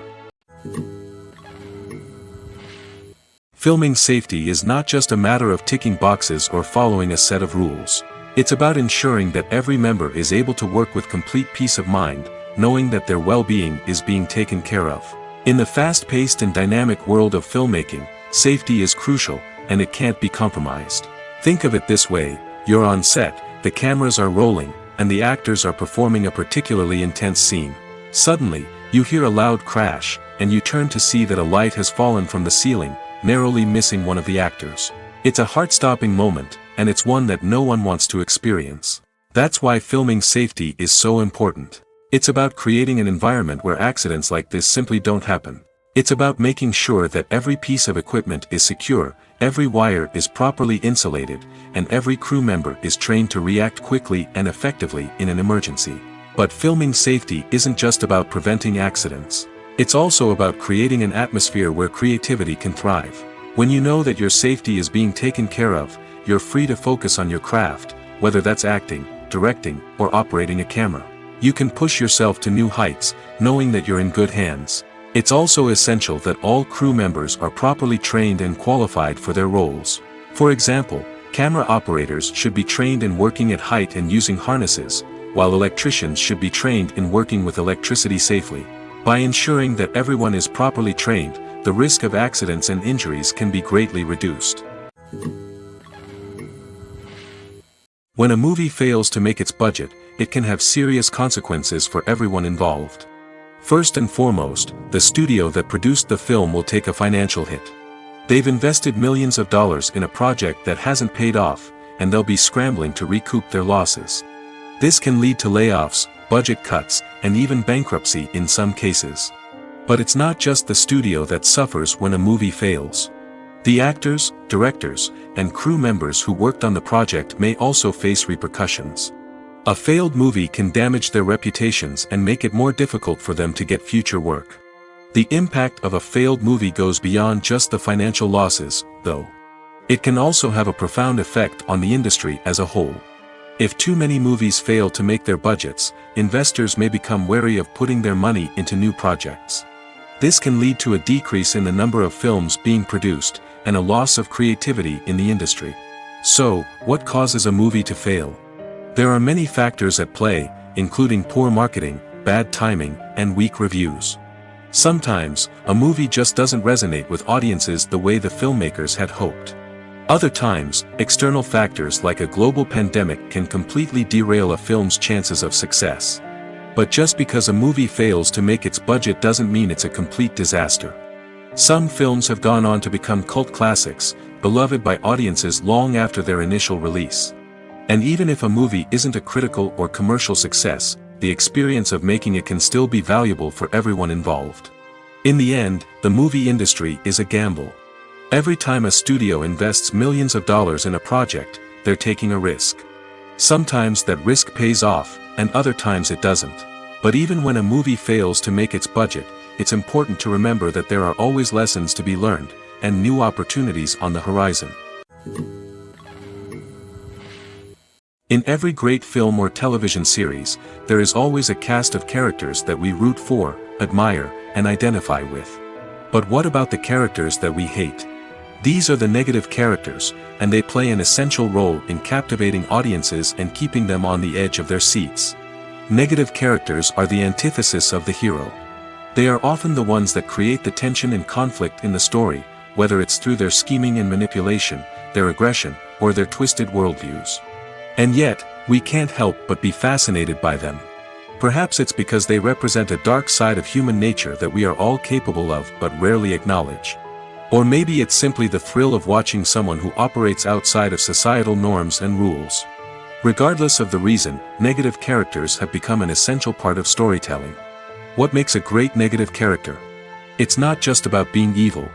Speaker 1: Filming safety is not just a matter of ticking boxes or following a set of rules. It's about ensuring that every member is able to work with complete peace of mind, knowing that their well-being is being taken care of. In the fast-paced and dynamic world of filmmaking, safety is crucial, and it can't be compromised. Think of it this way: you're on set, the cameras are rolling, and the actors are performing a particularly intense scene. Suddenly, you hear a loud crash, and you turn to see that a light has fallen from the ceiling, narrowly missing one of the actors. It's a heart-stopping moment, and it's one that no one wants to experience. That's why filming safety is so important. It's about creating an environment where accidents like this simply don't happen. It's about making sure that every piece of equipment is secure, every wire is properly insulated, and every crew member is trained to react quickly and effectively in an emergency. But filming safety isn't just about preventing accidents. It's also about creating an atmosphere where creativity can thrive. When you know that your safety is being taken care of, you're free to focus on your craft, whether that's acting, directing, or operating a camera. You can push yourself to new heights, knowing that you're in good hands. It's also essential that all crew members are properly trained and qualified for their roles. For example, camera operators should be trained in working at height and using harnesses, while electricians should be trained in working with electricity safely. By ensuring that everyone is properly trained, the risk of accidents and injuries can be greatly reduced. When a movie fails to make its budget, it can have serious consequences for everyone involved. First and foremost, the studio that produced the film will take a financial hit. They've invested millions of dollars in a project that hasn't paid off, and they'll be scrambling to recoup their losses. This can lead to layoffs, budget cuts, and even bankruptcy in some cases. But it's not just the studio that suffers when a movie fails. The actors, directors, and crew members who worked on the project may also face repercussions. A failed movie can damage their reputations and make it more difficult for them to get future work. The impact of a failed movie goes beyond just the financial losses, though. It can also have a profound effect on the industry as a whole. If too many movies fail to make their budgets, investors may become wary of putting their money into new projects. This can lead to a decrease in the number of films being produced, and a loss of creativity in the industry. So, what causes a movie to fail? There are many factors at play, including poor marketing, bad timing, and weak reviews. Sometimes, a movie just doesn't resonate with audiences the way the filmmakers had hoped. Other times, external factors like a global pandemic can completely derail a film's chances of success. But just because a movie fails to make its budget doesn't mean it's a complete disaster. Some films have gone on to become cult classics, beloved by audiences long after their initial release. And even if a movie isn't a critical or commercial success, the experience of making it can still be valuable for everyone involved. In the end, the movie industry is a gamble. Every time a studio invests millions of dollars in a project, they're taking a risk. Sometimes that risk pays off, and other times it doesn't. But even when a movie fails to make its budget, it's important to remember that there are always lessons to be learned, and new opportunities on the horizon. In every great film or television series, there is always a cast of characters that we root for, admire, and identify with. But what about the characters that we hate? These are the negative characters, and they play an essential role in captivating audiences and keeping them on the edge of their seats. Negative characters are the antithesis of the hero. They are often the ones that create the tension and conflict in the story, whether it's through their scheming and manipulation, their aggression, or their twisted worldviews. And yet, we can't help but be fascinated by them. Perhaps it's because they represent a dark side of human nature that we are all capable of but rarely acknowledge. Or maybe it's simply the thrill of watching someone who operates outside of societal norms and rules. Regardless of the reason, negative characters have become an essential part of storytelling. What makes a great negative character? It's not just about being evil.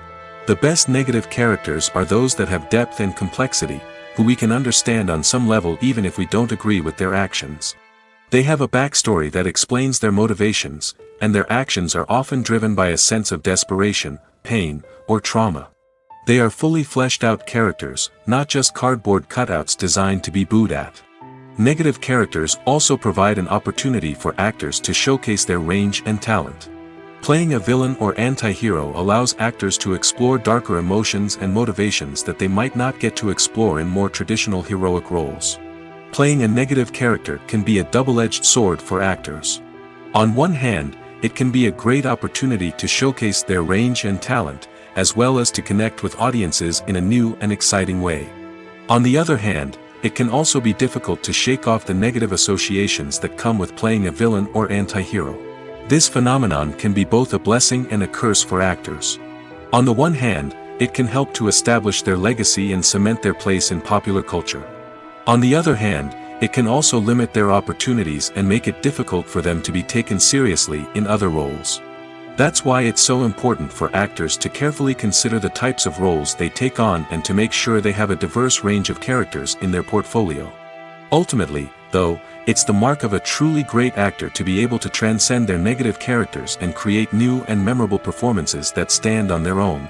Speaker 1: The best negative characters are those that have depth and complexity, who we can understand on some level even if we don't agree with their actions. They have a backstory that explains their motivations, and their actions are often driven by a sense of desperation, pain, or trauma. They are fully fleshed out characters, not just cardboard cutouts designed to be booed at. Negative characters also provide an opportunity for actors to showcase their range and talent. Playing a villain or anti-hero allows actors to explore darker emotions and motivations that they might not get to explore in more traditional heroic roles. Playing a negative character can be a double-edged sword for actors. On one hand, it can be a great opportunity to showcase their range and talent, as well as to connect with audiences in a new and exciting way. On the other hand, it can also be difficult to shake off the negative associations that come with playing a villain or anti-hero. This phenomenon can be both a blessing and a curse for actors. On the one hand, it can help to establish their legacy and cement their place in popular culture. On the other hand, it can also limit their opportunities and make it difficult for them to be taken seriously in other roles. That's why it's so important for actors to carefully consider the types of roles they take on and to make sure they have a diverse range of characters in their portfolio. Ultimately, though, it's the mark of a truly great actor to be able to transcend their negative characters and create new and memorable performances that stand on their own.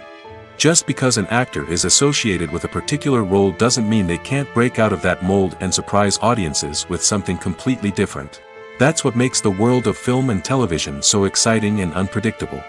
Speaker 1: Just because an actor is associated with a particular role doesn't mean they can't break out of that mold and surprise audiences with something completely different. That's what makes the world of film and television so exciting and unpredictable.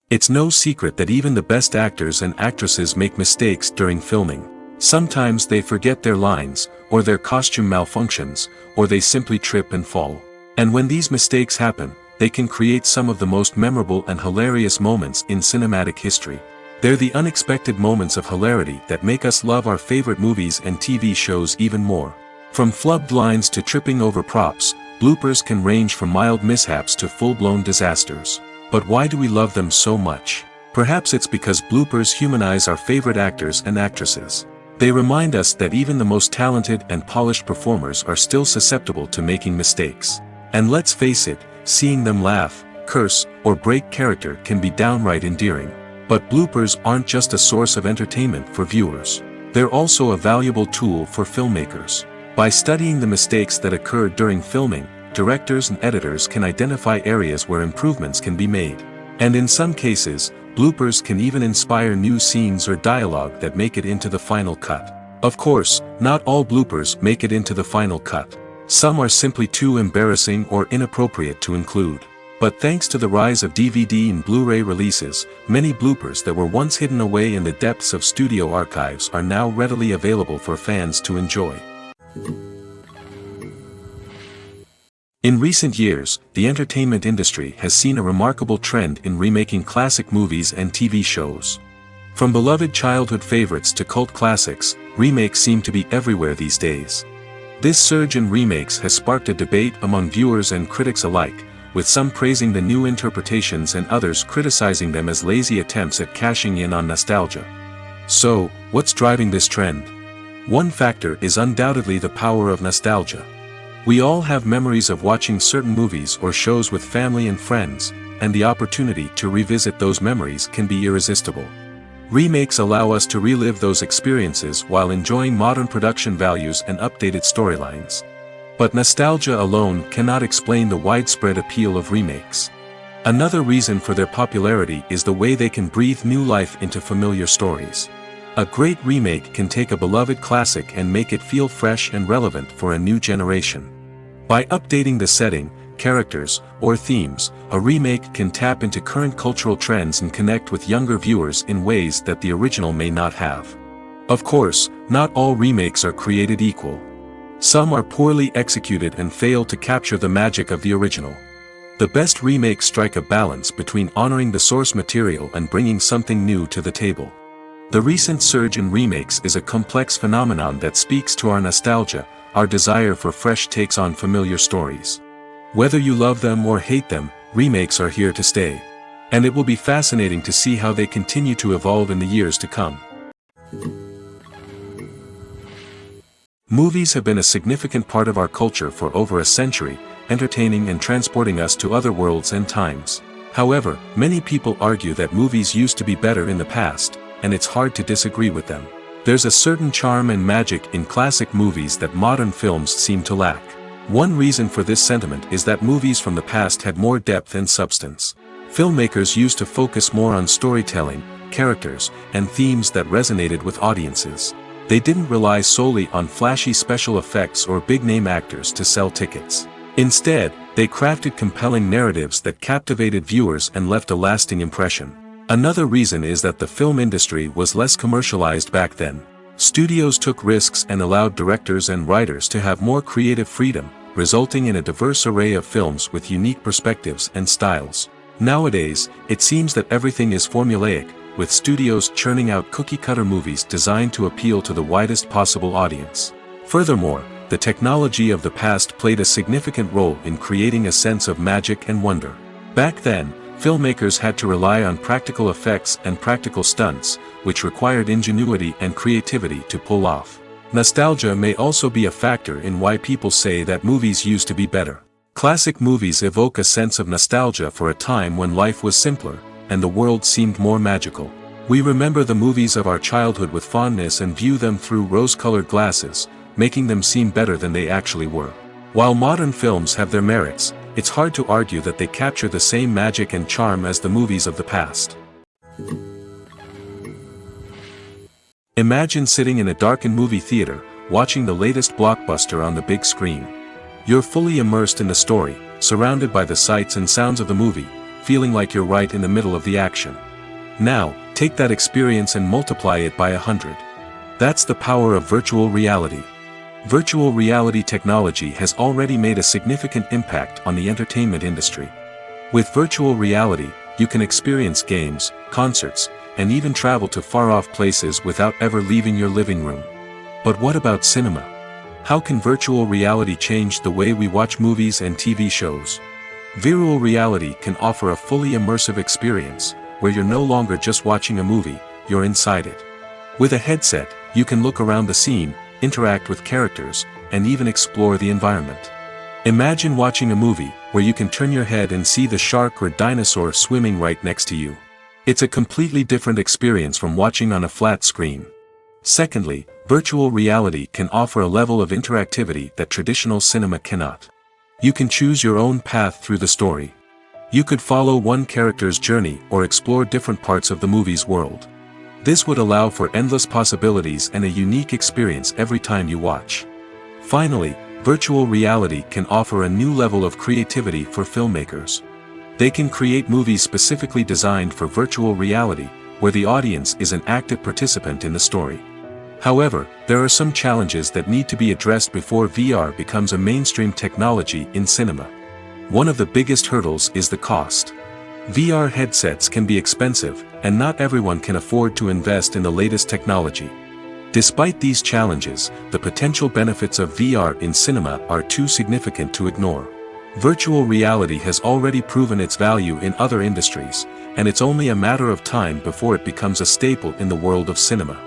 Speaker 1: It's no secret that even the best actors and actresses make mistakes during filming. Sometimes they forget their lines, or their costume malfunctions, or they simply trip and fall. And when these mistakes happen, they can create some of the most memorable and hilarious moments in cinematic history. They're the unexpected moments of hilarity that make us love our favorite movies and TV shows even more. From flubbed lines to tripping over props, bloopers can range from mild mishaps to full-blown disasters. But why do we love them so much? Perhaps it's because bloopers humanize our favorite actors and actresses. They remind us that even the most talented and polished performers are still susceptible to making mistakes. And let's face it, seeing them laugh, curse, or break character can be downright endearing. But bloopers aren't just a source of entertainment for viewers. They're also a valuable tool for filmmakers. By studying the mistakes that occurred during filming, directors and editors can identify areas where improvements can be made. And in some cases, bloopers can even inspire new scenes or dialogue that make it into the final cut. Of course, not all bloopers make it into the final cut. Some are simply too embarrassing or inappropriate to include. But thanks to the rise of DVD and Blu-ray releases, many bloopers that were once hidden away in the depths of studio archives are now readily available for fans to enjoy. In recent years, the entertainment industry has seen a remarkable trend in remaking classic movies and TV shows. From beloved childhood favorites to cult classics, remakes seem to be everywhere these days. This surge in remakes has sparked a debate among viewers and critics alike, with some praising the new interpretations and others criticizing them as lazy attempts at cashing in on nostalgia. So, what's driving this trend? One factor is undoubtedly the power of nostalgia. We all have memories of watching certain movies or shows with family and friends, and the opportunity to revisit those memories can be irresistible. Remakes allow us to relive those experiences while enjoying modern production values and updated storylines. But nostalgia alone cannot explain the widespread appeal of remakes. Another reason for their popularity is the way they can breathe new life into familiar stories. A great remake can take a beloved classic and make it feel fresh and relevant for a new generation. By updating the setting, characters, or themes, a remake can tap into current cultural trends and connect with younger viewers in ways that the original may not have. Of course, not all remakes are created equal. Some are poorly executed and fail to capture the magic of the original. The best remakes strike a balance between honoring the source material and bringing something new to the table. The recent surge in remakes is a complex phenomenon that speaks to our nostalgia, our desire for fresh takes on familiar stories. Whether you love them or hate them, remakes are here to stay. And it will be fascinating to see how they continue to evolve in the years to come. Movies have been a significant part of our culture for over a century, entertaining and transporting us to other worlds and times. However, many people argue that movies used to be better in the past, and it's hard to disagree with them. There's a certain charm and magic in classic movies that modern films seem to lack. One reason for this sentiment is that movies from the past had more depth and substance. Filmmakers used to focus more on storytelling, characters, and themes that resonated with audiences. They didn't rely solely on flashy special effects or big-name actors to sell tickets. Instead, they crafted compelling narratives that captivated viewers and left a lasting impression. Another reason is that the film industry was less commercialized back then. Studios took risks and allowed directors and writers to have more creative freedom, resulting in a diverse array of films with unique perspectives and styles. Nowadays, it seems that everything is formulaic, with studios churning out cookie-cutter movies designed to appeal to the widest possible audience. Furthermore, the technology of the past played a significant role in creating a sense of magic and wonder. Back then, filmmakers had to rely on practical effects and practical stunts, which required ingenuity and creativity to pull off. Nostalgia may also be a factor in why people say that movies used to be better. Classic movies evoke a sense of nostalgia for a time when life was simpler, and the world seemed more magical. We remember the movies of our childhood with fondness and view them through rose-colored glasses, making them seem better than they actually were. While modern films have their merits, it's hard to argue that they capture the same magic and charm as the movies of the past. Imagine sitting in a darkened movie theater, watching the latest blockbuster on the big screen. You're fully immersed in the story, surrounded by the sights and sounds of the movie, feeling like you're right in the middle of the action. Now, take that experience and multiply it by 100. That's the power of virtual reality. Virtual reality technology has already made a significant impact on the entertainment industry. With virtual reality, you can experience games, concerts, and even travel to far-off places without ever leaving your living room. But what about cinema? How can virtual reality change the way we watch movies and TV shows? Virtual reality can offer a fully immersive experience, where you're no longer just watching a movie, you're inside it. With a headset, you can look around the scene, interact with characters, and even explore the environment. Imagine watching a movie where you can turn your head and see the shark or dinosaur swimming right next to you. It's a completely different experience from watching on a flat screen. Secondly, virtual reality can offer a level of interactivity that traditional cinema cannot. You can choose your own path through the story. You could follow one character's journey or explore different parts of the movie's world. This would allow for endless possibilities and a unique experience every time you watch. Finally, virtual reality can offer a new level of creativity for filmmakers. They can create movies specifically designed for virtual reality, where the audience is an active participant in the story. However, there are some challenges that need to be addressed before VR becomes a mainstream technology in cinema. One of the biggest hurdles is the cost. VR headsets can be expensive, and not everyone can afford to invest in the latest technology. Despite these challenges, the potential benefits of VR in cinema are too significant to ignore. Virtual reality has already proven its value in other industries, and it's only a matter of time before it becomes a staple in the world of cinema.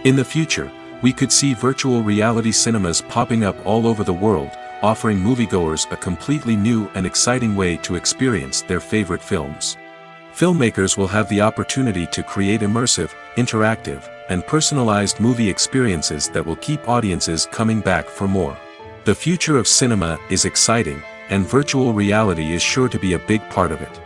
Speaker 1: In the future, we could see virtual reality cinemas popping up all over the world, offering moviegoers a completely new and exciting way to experience their favorite films. Filmmakers will have the opportunity to create immersive, interactive, and personalized movie experiences that will keep audiences coming back for more. The future of cinema is exciting, and virtual reality is sure to be a big part of it.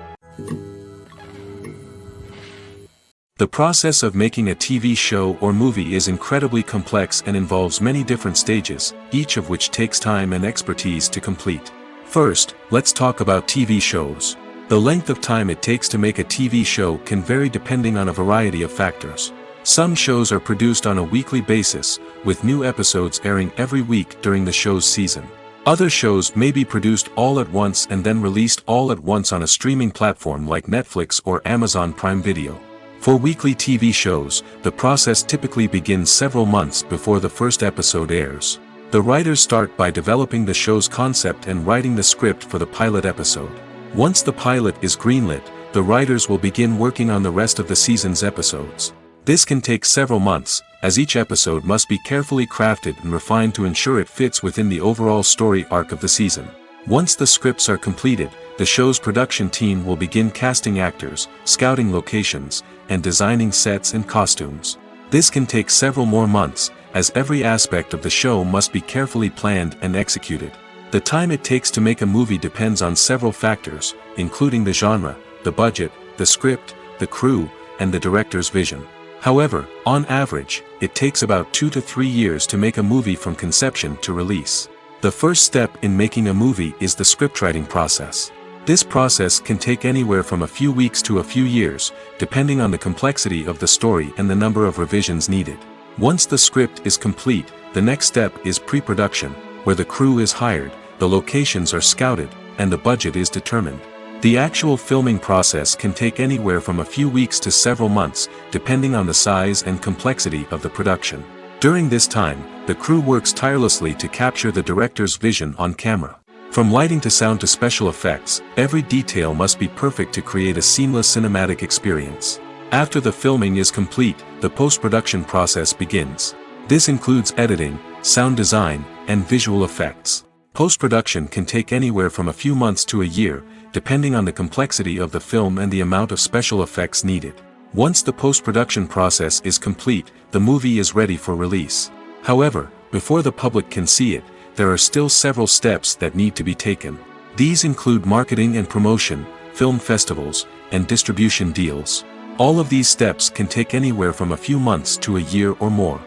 Speaker 1: The process of making a TV show or movie is incredibly complex and involves many different stages, each of which takes time and expertise to complete. First, let's talk about TV shows. The length of time it takes to make a TV show can vary depending on a variety of factors. Some shows are produced on a weekly basis, with new episodes airing every week during the show's season. Other shows may be produced all at once and then released all at once on a streaming platform like Netflix or Amazon Prime Video. For weekly TV shows, the process typically begins several months before the first episode airs. The writers start by developing the show's concept and writing the script for the pilot episode. Once the pilot is greenlit, the writers will begin working on the rest of the season's episodes. This can take several months, as each episode must be carefully crafted and refined to ensure it fits within the overall story arc of the season. Once the scripts are completed, the show's production team will begin casting actors, scouting locations, and designing sets and costumes. This can take several more months, as every aspect of the show must be carefully planned and executed. The time it takes to make a movie depends on several factors, including the genre, the budget, the script, the crew, and the director's vision. However, on average, it takes about 2 to 3 years to make a movie from conception to release. The first step in making a movie is the scriptwriting process. This process can take anywhere from a few weeks to a few years, depending on the complexity of the story and the number of revisions needed. Once the script is complete, the next step is pre-production, where the crew is hired, the locations are scouted, and the budget is determined. The actual filming process can take anywhere from a few weeks to several months, depending on the size and complexity of the production. During this time, the crew works tirelessly to capture the director's vision on camera. From lighting to sound to special effects, every detail must be perfect to create a seamless cinematic experience. After the filming is complete, the post-production process begins. This includes editing, sound design, and visual effects. Post-production can take anywhere from a few months to a year, depending on the complexity of the film and the amount of special effects needed. Once the post-production process is complete, the movie is ready for release. However, before the public can see it, there are still several steps that need to be taken. These include marketing and promotion, film festivals, and distribution deals. All of these steps can take anywhere from a few months to a year or more.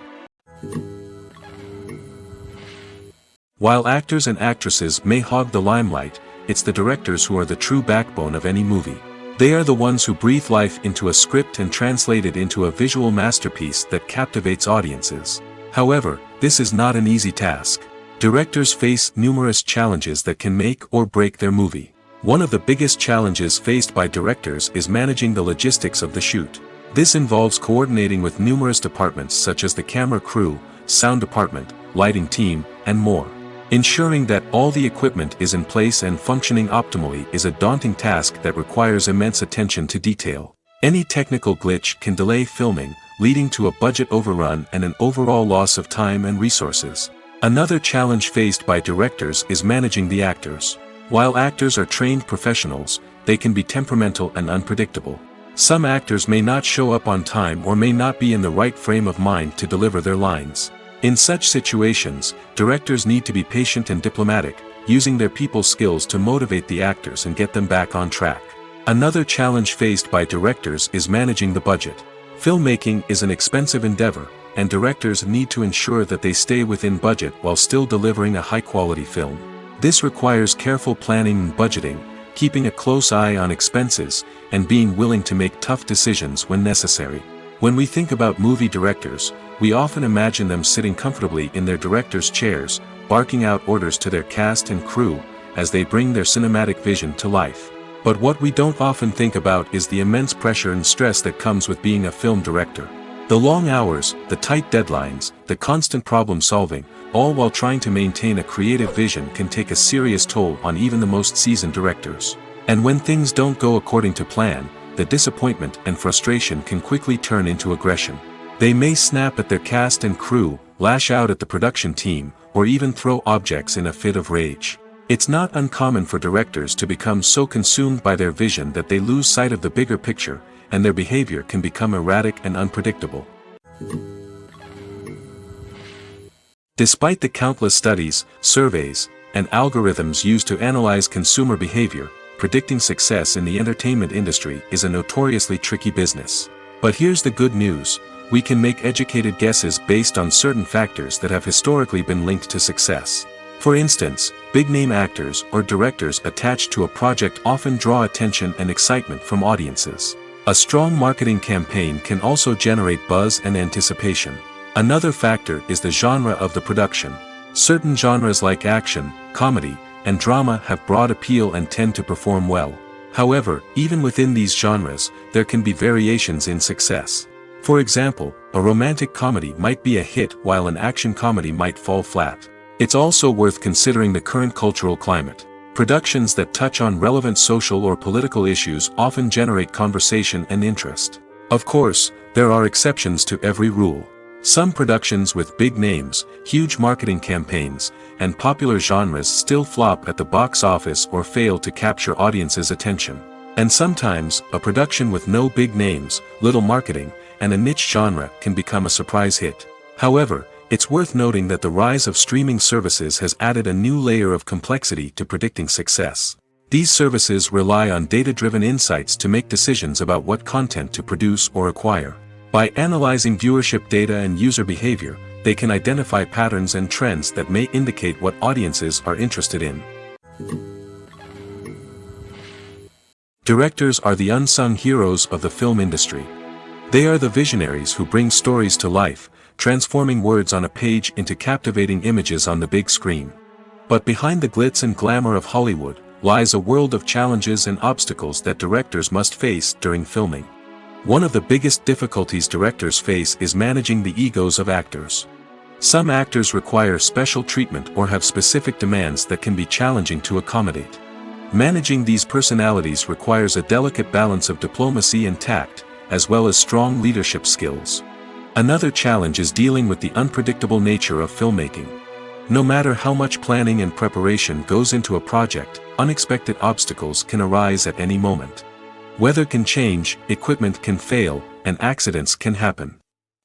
Speaker 1: While actors and actresses may hog the limelight, it's the directors who are the true backbone of any movie. They are the ones who breathe life into a script and translate it into a visual masterpiece that captivates audiences. However, this is not an easy task. Directors face numerous challenges that can make or break their movie. One of the biggest challenges faced by directors is managing the logistics of the shoot. This involves coordinating with numerous departments such as the camera crew, sound department, lighting team, and more. Ensuring that all the equipment is in place and functioning optimally is a daunting task that requires immense attention to detail. Any technical glitch can delay filming, leading to a budget overrun and an overall loss of time and resources. Another challenge faced by directors is managing the actors. While actors are trained professionals, they can be temperamental and unpredictable. Some actors may not show up on time or may not be in the right frame of mind to deliver their lines. In such situations, directors need to be patient and diplomatic, using their people skills to motivate the actors and get them back on track. Another challenge faced by directors is managing the budget. Filmmaking is an expensive endeavor, and directors need to ensure that they stay within budget while still delivering a high-quality film. This requires careful planning and budgeting, keeping a close eye on expenses, and being willing to make tough decisions when necessary. When we think about movie directors, we often imagine them sitting comfortably in their director's chairs, barking out orders to their cast and crew, as they bring their cinematic vision to life. But what we don't often think about is the immense pressure and stress that comes with being a film director. The long hours, the tight deadlines, the constant problem solving, all while trying to maintain a creative vision can take a serious toll on even the most seasoned directors. And when things don't go according to plan, the disappointment and frustration can quickly turn into aggression. They may snap at their cast and crew, lash out at the production team, or even throw objects in a fit of rage. It's not uncommon for directors to become so consumed by their vision that they lose sight of the bigger picture, and their behavior can become erratic and unpredictable. Despite the countless studies, surveys, and algorithms used to analyze consumer behavior, predicting success in the entertainment industry is a notoriously tricky business. But here's the good news: we can make educated guesses based on certain factors that have historically been linked to success. For instance, big-name actors or directors attached to a project often draw attention and excitement from audiences. A strong marketing campaign can also generate buzz and anticipation. Another factor is the genre of the production. Certain genres like action, comedy, and drama have broad appeal and tend to perform well. However, even within these genres, there can be variations in success. For example, a romantic comedy might be a hit while an action comedy might fall flat. It's also worth considering the current cultural climate. Productions that touch on relevant social or political issues often generate conversation and interest. Of course, there are exceptions to every rule. Some productions with big names, huge marketing campaigns, and popular genres still flop at the box office or fail to capture audiences' attention. And sometimes, a production with no big names, little marketing, and a niche genre can become a surprise hit. However, it's worth noting that the rise of streaming services has added a new layer of complexity to predicting success. These services rely on data-driven insights to make decisions about what content to produce or acquire. By analyzing viewership data and user behavior, they can identify patterns and trends that may indicate what audiences are interested in. Directors are the unsung heroes of the film industry. They are the visionaries who bring stories to life, transforming words on a page into captivating images on the big screen. But behind the glitz and glamour of Hollywood lies a world of challenges and obstacles that directors must face during filming. One of the biggest difficulties directors face is managing the egos of actors. Some actors require special treatment or have specific demands that can be challenging to accommodate. Managing these personalities requires a delicate balance of diplomacy and tact, as well as strong leadership skills. Another challenge is dealing with the unpredictable nature of filmmaking. No matter how much planning and preparation goes into a project, unexpected obstacles can arise at any moment. Weather can change, equipment can fail, and accidents can happen.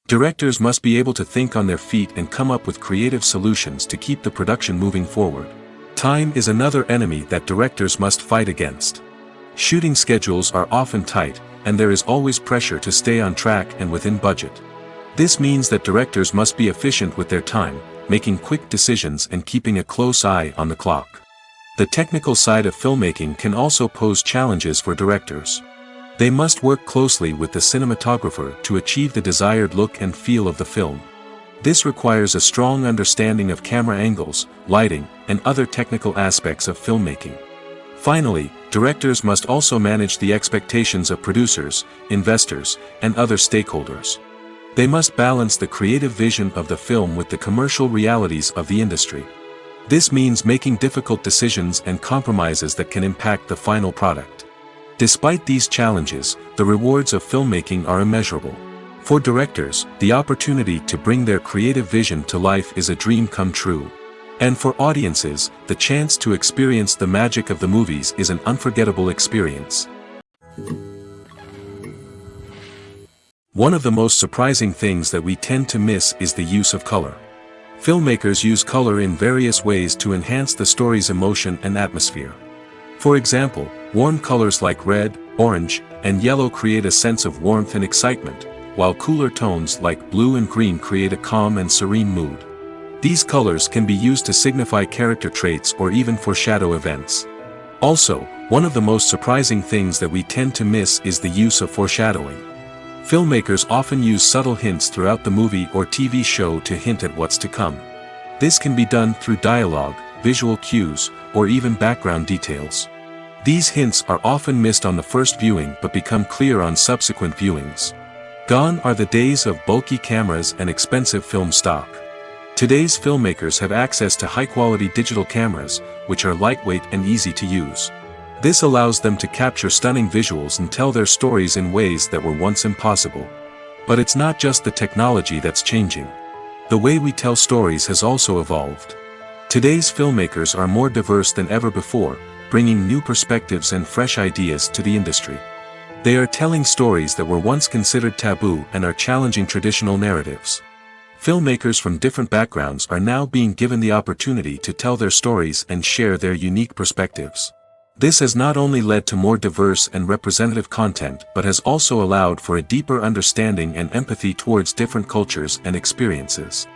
Speaker 1: Directors must be able to think on their feet and come up with creative solutions to keep the production moving forward. Time is another enemy that directors must fight against. Shooting schedules are often tight, and there is always pressure to stay on track and within budget. This means that directors must be efficient with their time, making quick decisions and keeping a close eye on the clock. The technical side of filmmaking can also pose challenges for directors. They must work closely with the cinematographer to achieve the desired look and feel of the film. This requires a strong understanding of camera angles, lighting, and other technical aspects of filmmaking. Finally, directors must also manage the expectations of producers, investors, and other stakeholders. They must balance the creative vision of the film with the commercial realities of the industry. This means making difficult decisions and compromises that can impact the final product. Despite these challenges, the rewards of filmmaking are immeasurable. For directors, the opportunity to bring their creative vision to life is a dream come true. And for audiences, the chance to experience the magic of the movies is an unforgettable experience. One of the most surprising things that we tend to miss is the use of color. Filmmakers use color in various ways to enhance the story's emotion and atmosphere. For example, warm colors like red, orange, and yellow create a sense of warmth and excitement, while cooler tones like blue and green create a calm and serene mood. These colors can be used to signify character traits or even foreshadow events. Also, one of the most surprising things that we tend to miss is the use of foreshadowing. Filmmakers often use subtle hints throughout the movie or TV show to hint at what's to come. This can be done through dialogue, visual cues, or even background details. These hints are often missed on the first viewing but become clear on subsequent viewings. Gone are the days of bulky cameras and expensive film stock. Today's filmmakers have access to high-quality digital cameras, which are lightweight and easy to use. This allows them to capture stunning visuals and tell their stories in ways that were once impossible. But it's not just the technology that's changing. The way we tell stories has also evolved. Today's filmmakers are more diverse than ever before, bringing new perspectives and fresh ideas to the industry. They are telling stories that were once considered taboo and are challenging traditional narratives. Filmmakers from different backgrounds are now being given the opportunity to tell their stories and share their unique perspectives. This has not only led to more diverse and representative content but has also allowed for a deeper understanding and empathy towards different cultures and experiences.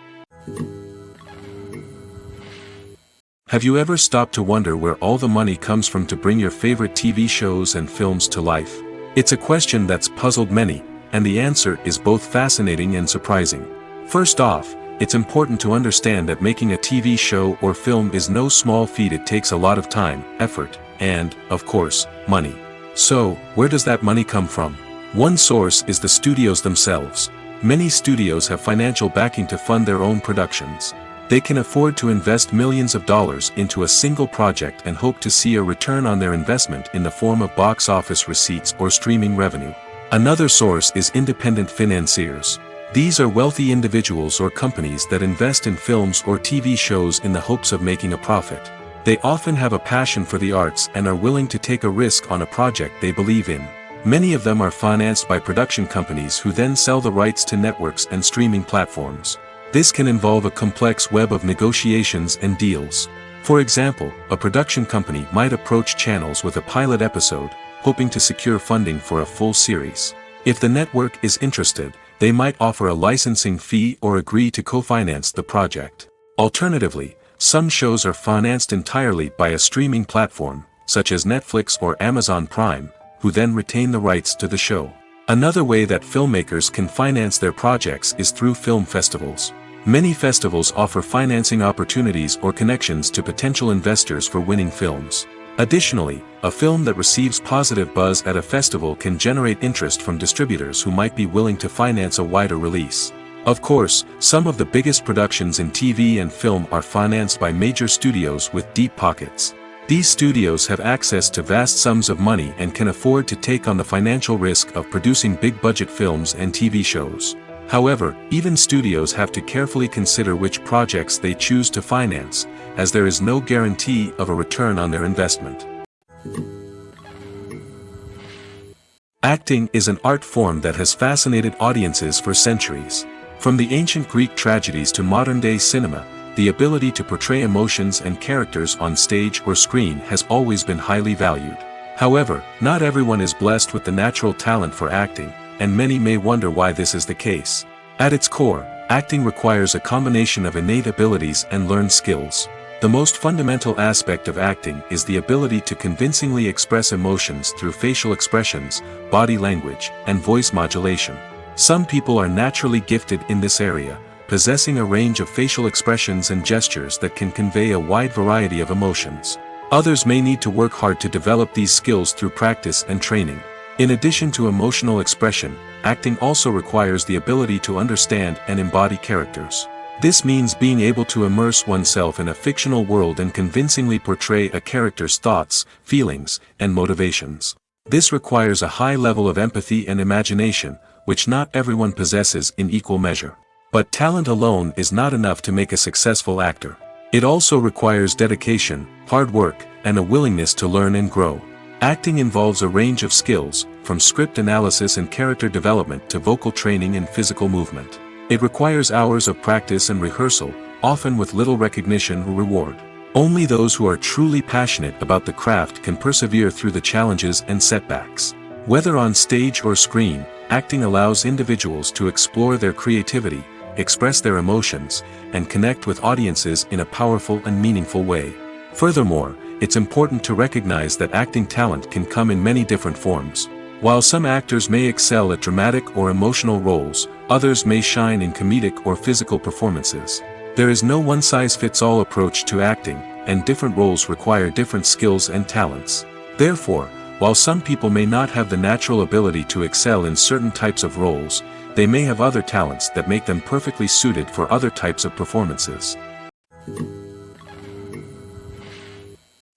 Speaker 1: Have you ever stopped to wonder where all the money comes from to bring your favorite TV shows and films to life? It's a question that's puzzled many, and the answer is both fascinating and surprising. First off, it's important to understand that making a TV show or film is no small feat. It takes a lot of time, effort, and, of course, money. So, where does that money come from? One source is the studios themselves. Many studios have financial backing to fund their own productions. They can afford to invest millions of dollars into a single project and hope to see a return on their investment in the form of box office receipts or streaming revenue. Another source is independent financiers. These are wealthy individuals or companies that invest in films or TV shows in the hopes of making a profit. They often have a passion for the arts and are willing to take a risk on a project they believe in. Many of them are financed by production companies who then sell the rights to networks and streaming platforms. This can involve a complex web of negotiations and deals. For example, a production company might approach channels with a pilot episode, hoping to secure funding for a full series. If the network is interested, they might offer a licensing fee or agree to co-finance the project. Alternatively, some shows are financed entirely by a streaming platform, such as Netflix or Amazon Prime, who then retain the rights to the show. Another way that filmmakers can finance their projects is through film festivals. Many festivals offer financing opportunities or connections to potential investors for winning films. Additionally, a film that receives positive buzz at a festival can generate interest from distributors who might be willing to finance a wider release. Of course, some of the biggest productions in TV and film are financed by major studios with deep pockets. These studios have access to vast sums of money and can afford to take on the financial risk of producing big-budget films and TV shows. However, even studios have to carefully consider which projects they choose to finance, as there is no guarantee of a return on their investment. Acting is an art form that has fascinated audiences for centuries. From the ancient Greek tragedies to modern-day cinema, the ability to portray emotions and characters on stage or screen has always been highly valued. However, not everyone is blessed with the natural talent for acting, and many may wonder why this is the case. At its core, acting requires a combination of innate abilities and learned skills. The most fundamental aspect of acting is the ability to convincingly express emotions through facial expressions, body language, and voice modulation. Some people are naturally gifted in this area, possessing a range of facial expressions and gestures that can convey a wide variety of emotions. Others may need to work hard to develop these skills through practice and training. In addition to emotional expression, acting also requires the ability to understand and embody characters. This means being able to immerse oneself in a fictional world and convincingly portray a character's thoughts, feelings, and motivations. This requires a high level of empathy and imagination, which not everyone possesses in equal measure. But talent alone is not enough to make a successful actor. It also requires dedication, hard work, and a willingness to learn and grow. Acting involves a range of skills, from script analysis and character development to vocal training and physical movement. It requires hours of practice and rehearsal, often with little recognition or reward. Only those who are truly passionate about the craft can persevere through the challenges and setbacks. Whether on stage or screen, acting allows individuals to explore their creativity, express their emotions, and connect with audiences in a powerful and meaningful way. Furthermore, it's important to recognize that acting talent can come in many different forms. While some actors may excel at dramatic or emotional roles, others may shine in comedic or physical performances. There is no one-size-fits-all approach to acting, and different roles require different skills and talents. Therefore, while some people may not have the natural ability to excel in certain types of roles, they may have other talents that make them perfectly suited for other types of performances.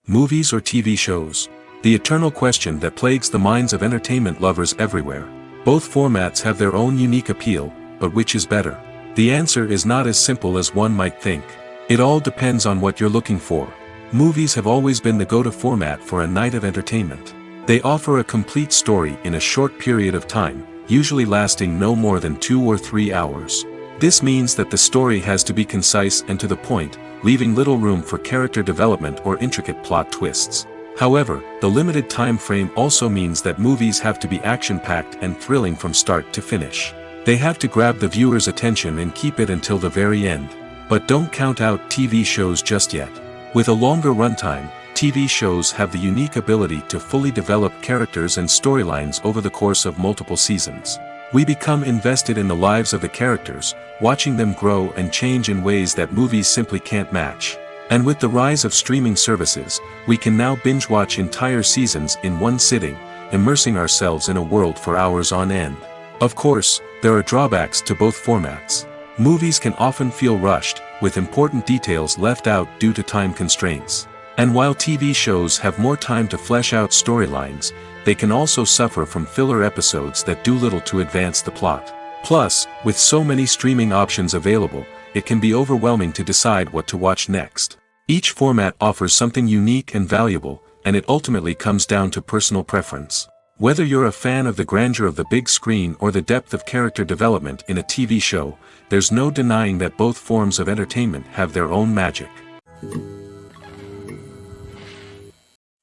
Speaker 1: Movies or TV shows? The eternal question that plagues the minds of entertainment lovers everywhere. Both formats have their own unique appeal, but which is better? The answer is not as simple as one might think. It all depends on what you're looking for. Movies have always been the go-to format for a night of entertainment. They offer a complete story in a short period of time, usually lasting no more than 2 or 3 hours. This means that the story has to be concise and to the point, leaving little room for character development or intricate plot twists. However, the limited time frame also means that movies have to be action-packed and thrilling from start to finish. They have to grab the viewer's attention and keep it until the very end. But don't count out TV shows just yet. With a longer runtime, TV shows have the unique ability to fully develop characters and storylines over the course of multiple seasons. We become invested in the lives of the characters, watching them grow and change in ways that movies simply can't match. And with the rise of streaming services, we can now binge-watch entire seasons in one sitting, immersing ourselves in a world for hours on end. Of course, there are drawbacks to both formats. Movies can often feel rushed, with important details left out due to time constraints. And while TV shows have more time to flesh out storylines, they can also suffer from filler episodes that do little to advance the plot. Plus, with so many streaming options available, it can be overwhelming to decide what to watch next. Each format offers something unique and valuable, and it ultimately comes down to personal preference. Whether you're a fan of the grandeur of the big screen or the depth of character development in a TV show, there's no denying that both forms of entertainment have their own magic.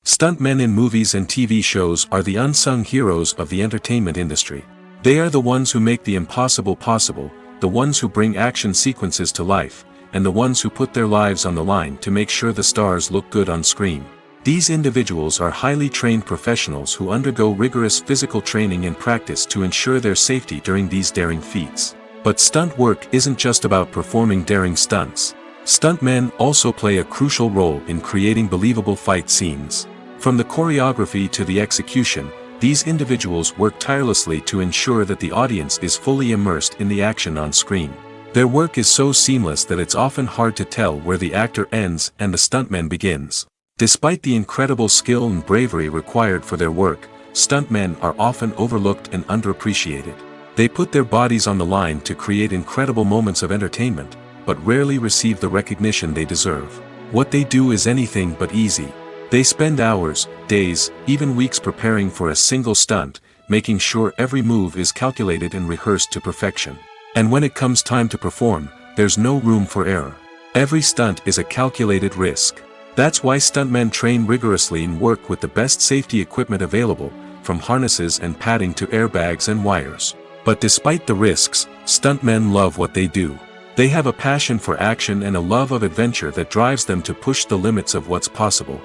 Speaker 1: Stuntmen in movies and TV shows are the unsung heroes of the entertainment industry. They are the ones who make the impossible possible, the ones who bring action sequences to life, and the ones who put their lives on the line to make sure the stars look good on screen. These individuals are highly trained professionals who undergo rigorous physical training and practice to ensure their safety during these daring feats. But stunt work isn't just about performing daring stunts. Stuntmen also play a crucial role in creating believable fight scenes. From the choreography to the execution, these individuals work tirelessly to ensure that the audience is fully immersed in the action on screen. Their work is so seamless that it's often hard to tell where the actor ends and the stuntman begins. Despite the incredible skill and bravery required for their work, stuntmen are often overlooked and underappreciated. They put their bodies on the line to create incredible moments of entertainment, but rarely receive the recognition they deserve. What they do is anything but easy. They spend hours, days, even weeks preparing for a single stunt, making sure every move is calculated and rehearsed to perfection. And when it comes time to perform, there's no room for error. Every stunt is a calculated risk. That's why stuntmen train rigorously and work with the best safety equipment available, from harnesses and padding to airbags and wires. But despite the risks, stuntmen love what they do. They have a passion for action and a love of adventure that drives them to push the limits of what's possible.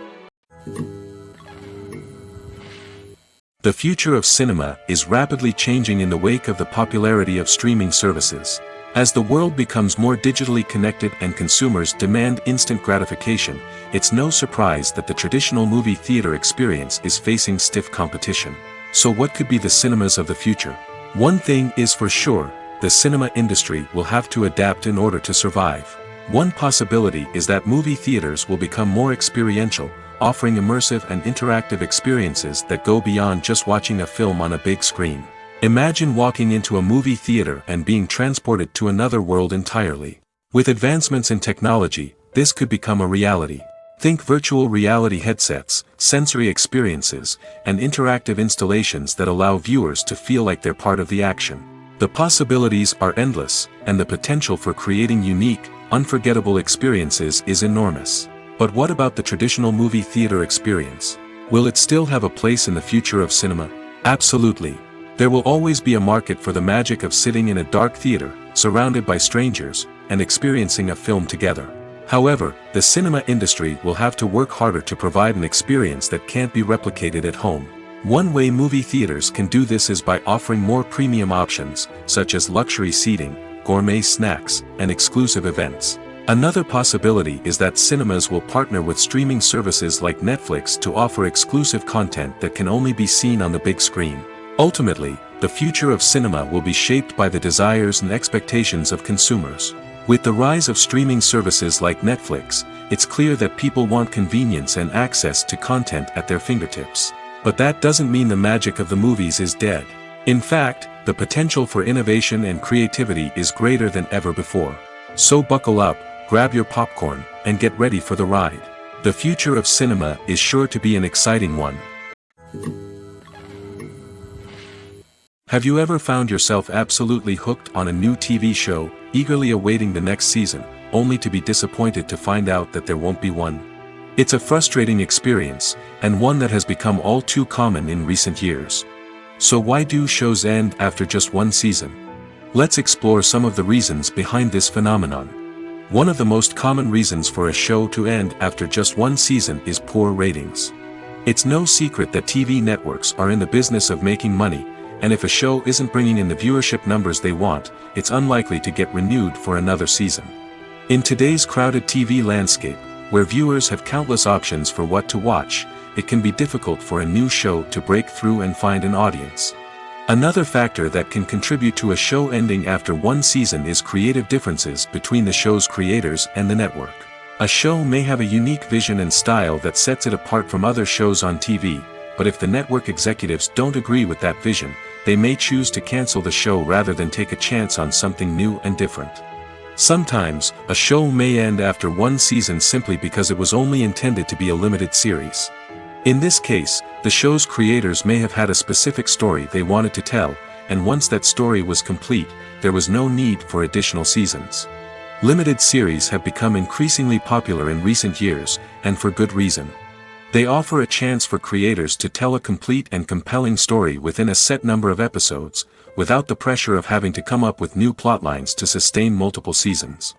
Speaker 1: The future of cinema is rapidly changing in the wake of the popularity of streaming services. As the world becomes more digitally connected and consumers demand instant gratification, it's no surprise that the traditional movie theater experience is facing stiff competition. So what could be the cinemas of the future? One thing is for sure, the cinema industry will have to adapt in order to survive. One possibility is that movie theaters will become more experiential, offering immersive and interactive experiences that go beyond just watching a film on a big screen. Imagine walking into a movie theater and being transported to another world entirely. With advancements in technology, this could become a reality. Think virtual reality headsets, sensory experiences, and interactive installations that allow viewers to feel like they're part of the action. The possibilities are endless, and the potential for creating unique, unforgettable experiences is enormous. But what about the traditional movie theater experience? Will it still have a place in the future of cinema? Absolutely. There will always be a market for the magic of sitting in a dark theater, surrounded by strangers, and experiencing a film together. However, the cinema industry will have to work harder to provide an experience that can't be replicated at home. One way movie theaters can do this is by offering more premium options, such as luxury seating, gourmet snacks, and exclusive events. Another possibility is that cinemas will partner with streaming services like Netflix to offer exclusive content that can only be seen on the big screen. Ultimately, the future of cinema will be shaped by the desires and expectations of consumers. With the rise of streaming services like Netflix, it's clear that people want convenience and access to content at their fingertips. But that doesn't mean the magic of the movies is dead. In fact, the potential for innovation and creativity is greater than ever before. So buckle up, grab your popcorn, and get ready for the ride. The future of cinema is sure to be an exciting one. Have you ever found yourself absolutely hooked on a new TV show, eagerly awaiting the next season, only to be disappointed to find out that there won't be one? It's a frustrating experience, and one that has become all too common in recent years. So why do shows end after just one season? Let's explore some of the reasons behind this phenomenon. One of the most common reasons for a show to end after just one season is poor ratings. It's no secret that TV networks are in the business of making money, and if a show isn't bringing in the viewership numbers they want, it's unlikely to get renewed for another season. In today's crowded TV landscape, where viewers have countless options for what to watch, it can be difficult for a new show to break through and find an audience. Another factor that can contribute to a show ending after one season is creative differences between the show's creators and the network. A show may have a unique vision and style that sets it apart from other shows on TV, but if the network executives don't agree with that vision, they may choose to cancel the show rather than take a chance on something new and different. Sometimes, a show may end after one season simply because it was only intended to be a limited series. In this case, the show's creators may have had a specific story they wanted to tell, and once that story was complete, there was no need for additional seasons. Limited series have become increasingly popular in recent years, and for good reason. They offer a chance for creators to tell a complete and compelling story within a set number of episodes, without the pressure of having to come up with new plotlines to sustain multiple seasons.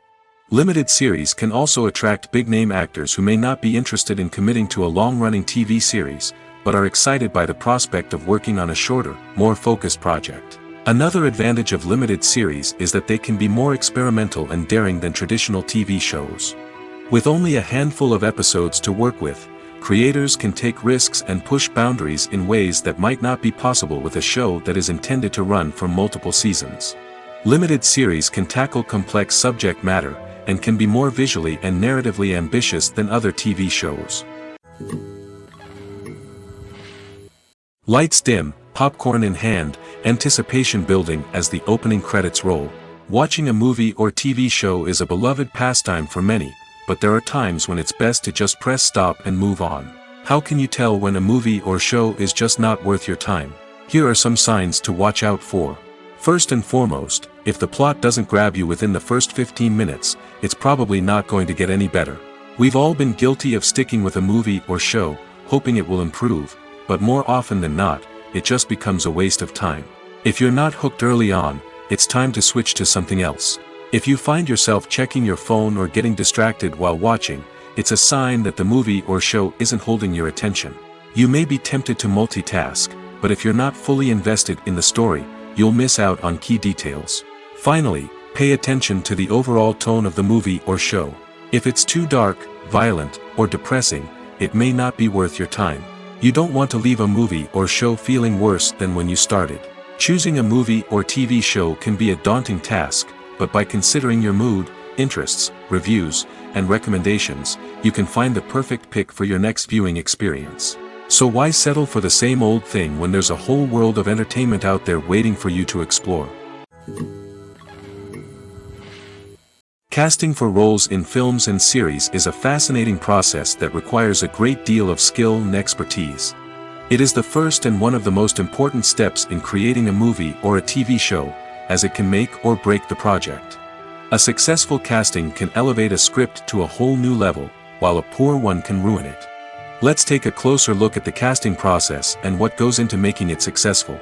Speaker 1: Limited series can also attract big-name actors who may not be interested in committing to a long-running TV series, but are excited by the prospect of working on a shorter, more focused project. Another advantage of limited series is that they can be more experimental and daring than traditional TV shows. With only a handful of episodes to work with, creators can take risks and push boundaries in ways that might not be possible with a show that is intended to run for multiple seasons. Limited series can tackle complex subject matter, and can be more visually and narratively ambitious than other TV shows. Lights dim, popcorn in hand, anticipation building as the opening credits roll. Watching a movie or TV show is a beloved pastime for many, but there are times when it's best to just press stop and move on. How can you tell when a movie or show is just not worth your time? Here are some signs to watch out for. First and foremost, if the plot doesn't grab you within the first 15 minutes, it's probably not going to get any better. We've all been guilty of sticking with a movie or show, hoping it will improve, but more often than not, it just becomes a waste of time. If you're not hooked early on, it's time to switch to something else. If you find yourself checking your phone or getting distracted while watching, it's a sign that the movie or show isn't holding your attention. You may be tempted to multitask, but if you're not fully invested in the story, you'll miss out on key details. Finally, pay attention to the overall tone of the movie or show. If it's too dark, violent, or depressing, it may not be worth your time. You don't want to leave a movie or show feeling worse than when you started. Choosing a movie or TV show can be a daunting task, but by considering your mood, interests, reviews, and recommendations, you can find the perfect pick for your next viewing experience. So why settle for the same old thing when there's a whole world of entertainment out there waiting for you to explore? Casting for roles in films and series is a fascinating process that requires a great deal of skill and expertise. It is the first and one of the most important steps in creating a movie or a TV show, as it can make or break the project. A successful casting can elevate a script to a whole new level, while a poor one can ruin it. Let's take a closer look at the casting process and what goes into making it successful.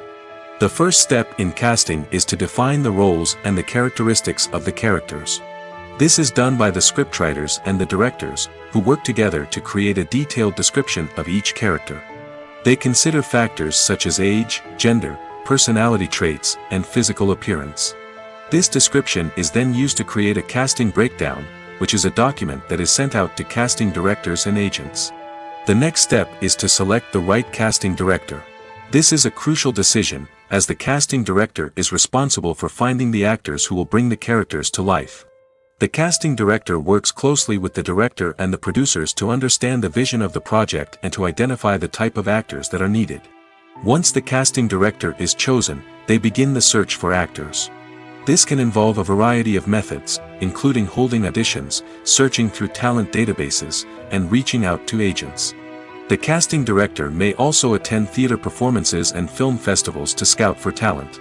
Speaker 1: The first step in casting is to define the roles and the characteristics of the characters. This is done by the scriptwriters and the directors, who work together to create a detailed description of each character. They consider factors such as age, gender, personality traits, and physical appearance. This description is then used to create a casting breakdown, which is a document that is sent out to casting directors and agents. The next step is to select the right casting director. This is a crucial decision, as the casting director is responsible for finding the actors who will bring the characters to life. The casting director works closely with the director and the producers to understand the vision of the project and to identify the type of actors that are needed. Once the casting director is chosen, they begin the search for actors. This can involve a variety of methods, including holding auditions, searching through talent databases, and reaching out to agents. The casting director may also attend theater performances and film festivals to scout for talent.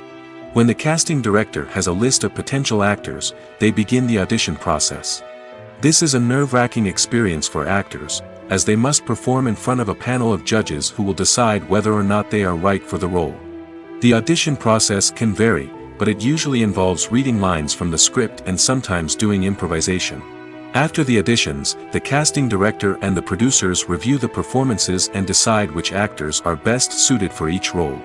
Speaker 1: When the casting director has a list of potential actors, they begin the audition process. This is a nerve-wracking experience for actors, as they must perform in front of a panel of judges who will decide whether or not they are right for the role. The audition process can vary, but it usually involves reading lines from the script and sometimes doing improvisation. After the auditions, the casting director and the producers review the performances and decide which actors are best suited for each role.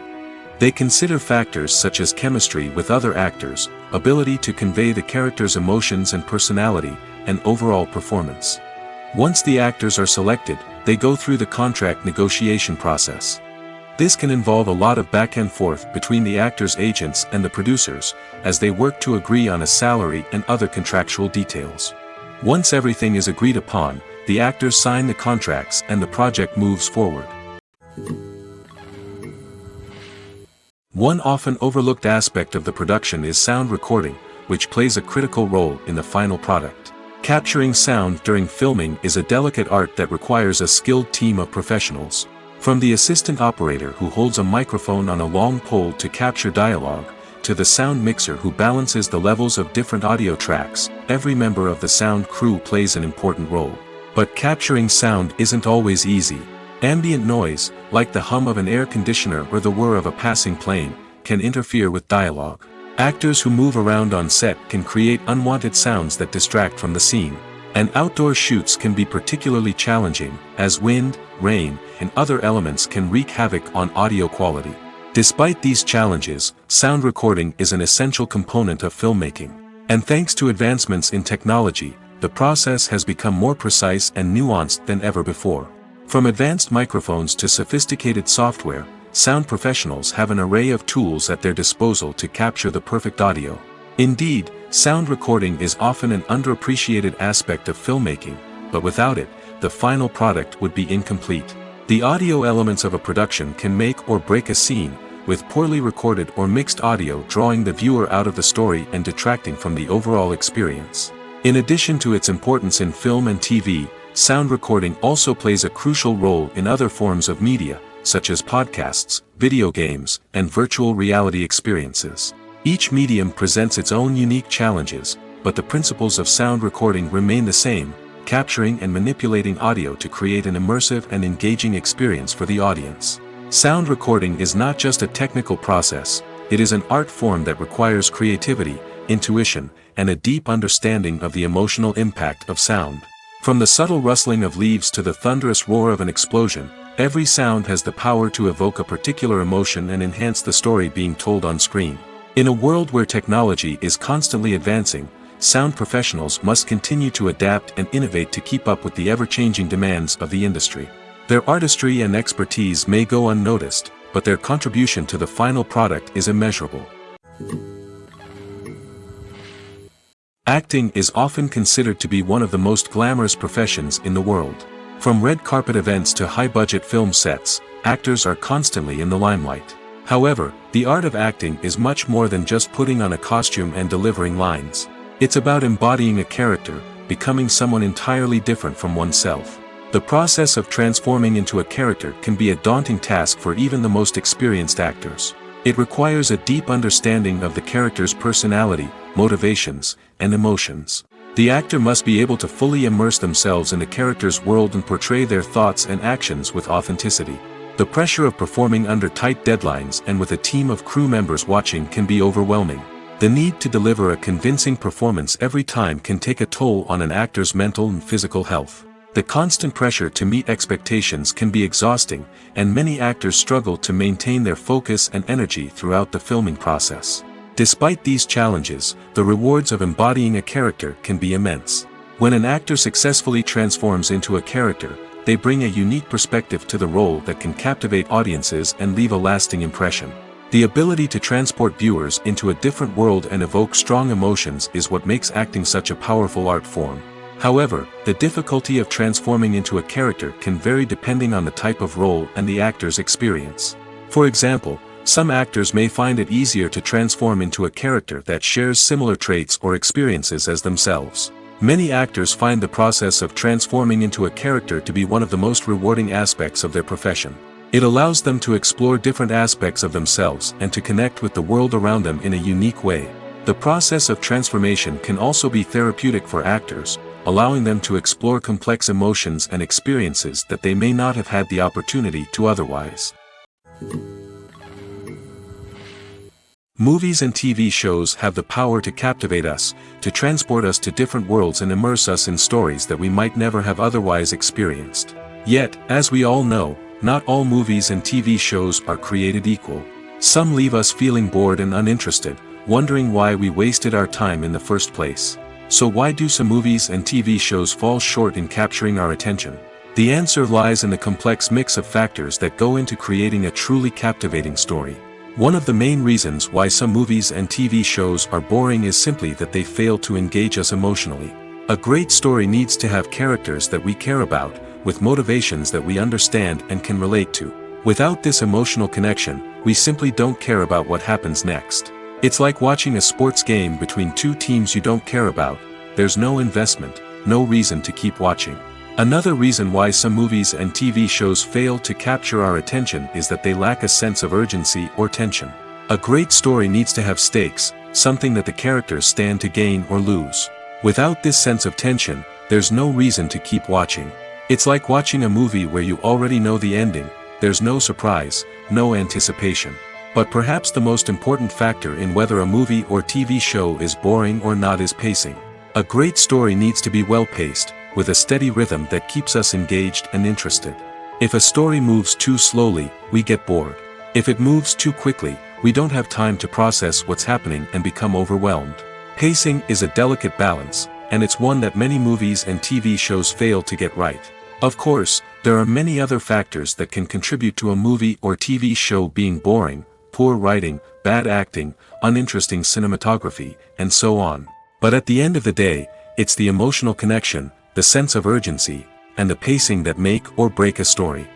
Speaker 1: They consider factors such as chemistry with other actors, ability to convey the character's emotions and personality, and overall performance. Once the actors are selected, they go through the contract negotiation process. This can involve a lot of back and forth between the actors' agents and the producers, as they work to agree on a salary and other contractual details. Once everything is agreed upon, the actors sign the contracts and the project moves forward. One often overlooked aspect of the production is sound recording, which plays a critical role in the final product. Capturing sound during filming is a delicate art that requires a skilled team of professionals. From the assistant operator who holds a microphone on a long pole to capture dialogue, to the sound mixer who balances the levels of different audio tracks, every member of the sound crew plays an important role. But capturing sound isn't always easy. Ambient noise, like the hum of an air conditioner or the whir of a passing plane, can interfere with dialogue. Actors who move around on set can create unwanted sounds that distract from the scene. And outdoor shoots can be particularly challenging, as wind, rain, and other elements can wreak havoc on audio quality. Despite these challenges, sound recording is an essential component of filmmaking. And thanks to advancements in technology, the process has become more precise and nuanced than ever before. From advanced microphones to sophisticated software, sound professionals have an array of tools at their disposal to capture the perfect audio. Indeed, sound recording is often an underappreciated aspect of filmmaking, but without it, the final product would be incomplete. The audio elements of a production can make or break a scene, with poorly recorded or mixed audio drawing the viewer out of the story and detracting from the overall experience. In addition to its importance in film and TV, sound recording also plays a crucial role in other forms of media, such as podcasts, video games, and virtual reality experiences. Each medium presents its own unique challenges, but the principles of sound recording remain the same: capturing and manipulating audio to create an immersive and engaging experience for the audience. Sound recording is not just a technical process, it is an art form that requires creativity, intuition, and a deep understanding of the emotional impact of sound. From the subtle rustling of leaves to the thunderous roar of an explosion, every sound has the power to evoke a particular emotion and enhance the story being told on screen. In a world where technology is constantly advancing, sound professionals must continue to adapt and innovate to keep up with the ever-changing demands of the industry. Their artistry and expertise may go unnoticed, but their contribution to the final product is immeasurable. Acting is often considered to be one of the most glamorous professions in the world. From red carpet events to high-budget film sets, actors are constantly in the limelight. However, the art of acting is much more than just putting on a costume and delivering lines. It's about embodying a character, becoming someone entirely different from oneself. The process of transforming into a character can be a daunting task for even the most experienced actors. It requires a deep understanding of the character's personality, motivations, and emotions. The actor must be able to fully immerse themselves in the character's world and portray their thoughts and actions with authenticity. The pressure of performing under tight deadlines and with a team of crew members watching can be overwhelming. The need to deliver a convincing performance every time can take a toll on an actor's mental and physical health. The constant pressure to meet expectations can be exhausting, and many actors struggle to maintain their focus and energy throughout the filming process. Despite these challenges, the rewards of embodying a character can be immense. When an actor successfully transforms into a character, they bring a unique perspective to the role that can captivate audiences and leave a lasting impression. The ability to transport viewers into a different world and evoke strong emotions is what makes acting such a powerful art form. However, the difficulty of transforming into a character can vary depending on the type of role and the actor's experience. For example, some actors may find it easier to transform into a character that shares similar traits or experiences as themselves. Many actors find the process of transforming into a character to be one of the most rewarding aspects of their profession. It allows them to explore different aspects of themselves and to connect with the world around them in a unique way. The process of transformation can also be therapeutic for actors, allowing them to explore complex emotions and experiences that they may not have had the opportunity to otherwise. Movies and TV shows have the power to captivate us, to transport us to different worlds and immerse us in stories that we might never have otherwise experienced. Yet, as we all know, not all movies and TV shows are created equal. Some leave us feeling bored and uninterested, wondering why we wasted our time in the first place. So why do some movies and TV shows fall short in capturing our attention? The answer lies in the complex mix of factors that go into creating a truly captivating story. One of the main reasons why some movies and TV shows are boring is simply that they fail to engage us emotionally. A great story needs to have characters that we care about, with motivations that we understand and can relate to. Without this emotional connection, we simply don't care about what happens next. It's like watching a sports game between two teams you don't care about. There's no investment, no reason to keep watching. Another reason why some movies and TV shows fail to capture our attention is that they lack a sense of urgency or tension. A great story needs to have stakes, something that the characters stand to gain or lose. Without this sense of tension, there's no reason to keep watching. It's like watching a movie where you already know the ending. There's no surprise, no anticipation. But perhaps the most important factor in whether a movie or TV show is boring or not is pacing. A great story needs to be well-paced, with a steady rhythm that keeps us engaged and interested. If a story moves too slowly, we get bored. If it moves too quickly, we don't have time to process what's happening and become overwhelmed. Pacing is a delicate balance, and it's one that many movies and TV shows fail to get right. Of course, there are many other factors that can contribute to a movie or TV show being boring: poor writing, bad acting, uninteresting cinematography, and so on. But at the end of the day, it's the emotional connection, the sense of urgency, and the pacing that make or break a story.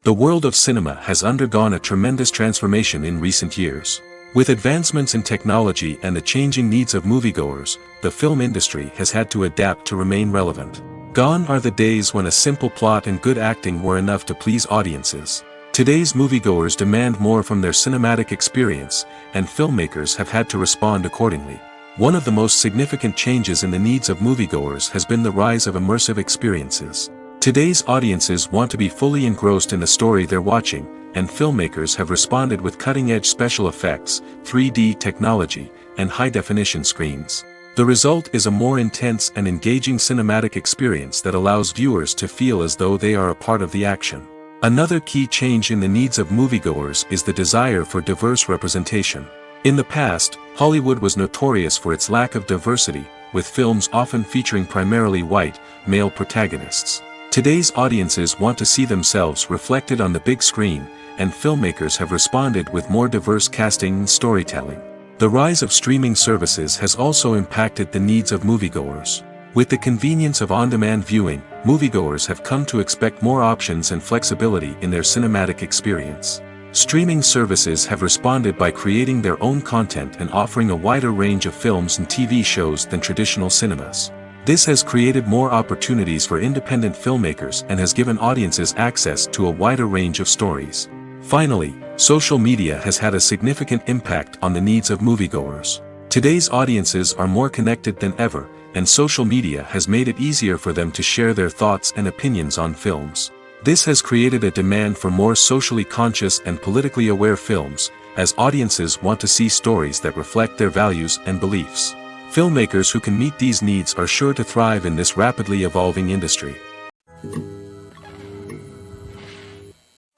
Speaker 1: The world of cinema has undergone a tremendous transformation in recent years. With advancements in technology and the changing needs of moviegoers, the film industry has had to adapt to remain relevant. Gone are the days when a simple plot and good acting were enough to please audiences. Today's moviegoers demand more from their cinematic experience, and filmmakers have had to respond accordingly. One of the most significant changes in the needs of moviegoers has been the rise of immersive experiences. Today's audiences want to be fully engrossed in the story they're watching, and filmmakers have responded with cutting-edge special effects, 3D technology, and high-definition screens. The result is a more intense and engaging cinematic experience that allows viewers to feel as though they are a part of the action. Another key change in the needs of moviegoers is the desire for diverse representation. In the past, Hollywood was notorious for its lack of diversity, with films often featuring primarily white, male protagonists. Today's audiences want to see themselves reflected on the big screen, and filmmakers have responded with more diverse casting and storytelling. The rise of streaming services has also impacted the needs of moviegoers. With the convenience of on-demand viewing, moviegoers have come to expect more options and flexibility in their cinematic experience. Streaming services have responded by creating their own content and offering a wider range of films and TV shows than traditional cinemas. This has created more opportunities for independent filmmakers and has given audiences access to a wider range of stories. Finally, social media has had a significant impact on the needs of moviegoers. Today's audiences are more connected than ever, and social media has made it easier for them to share their thoughts and opinions on films. This has created a demand for more socially conscious and politically aware films, as audiences want to see stories that reflect their values and beliefs. Filmmakers who can meet these needs are sure to thrive in this rapidly evolving industry.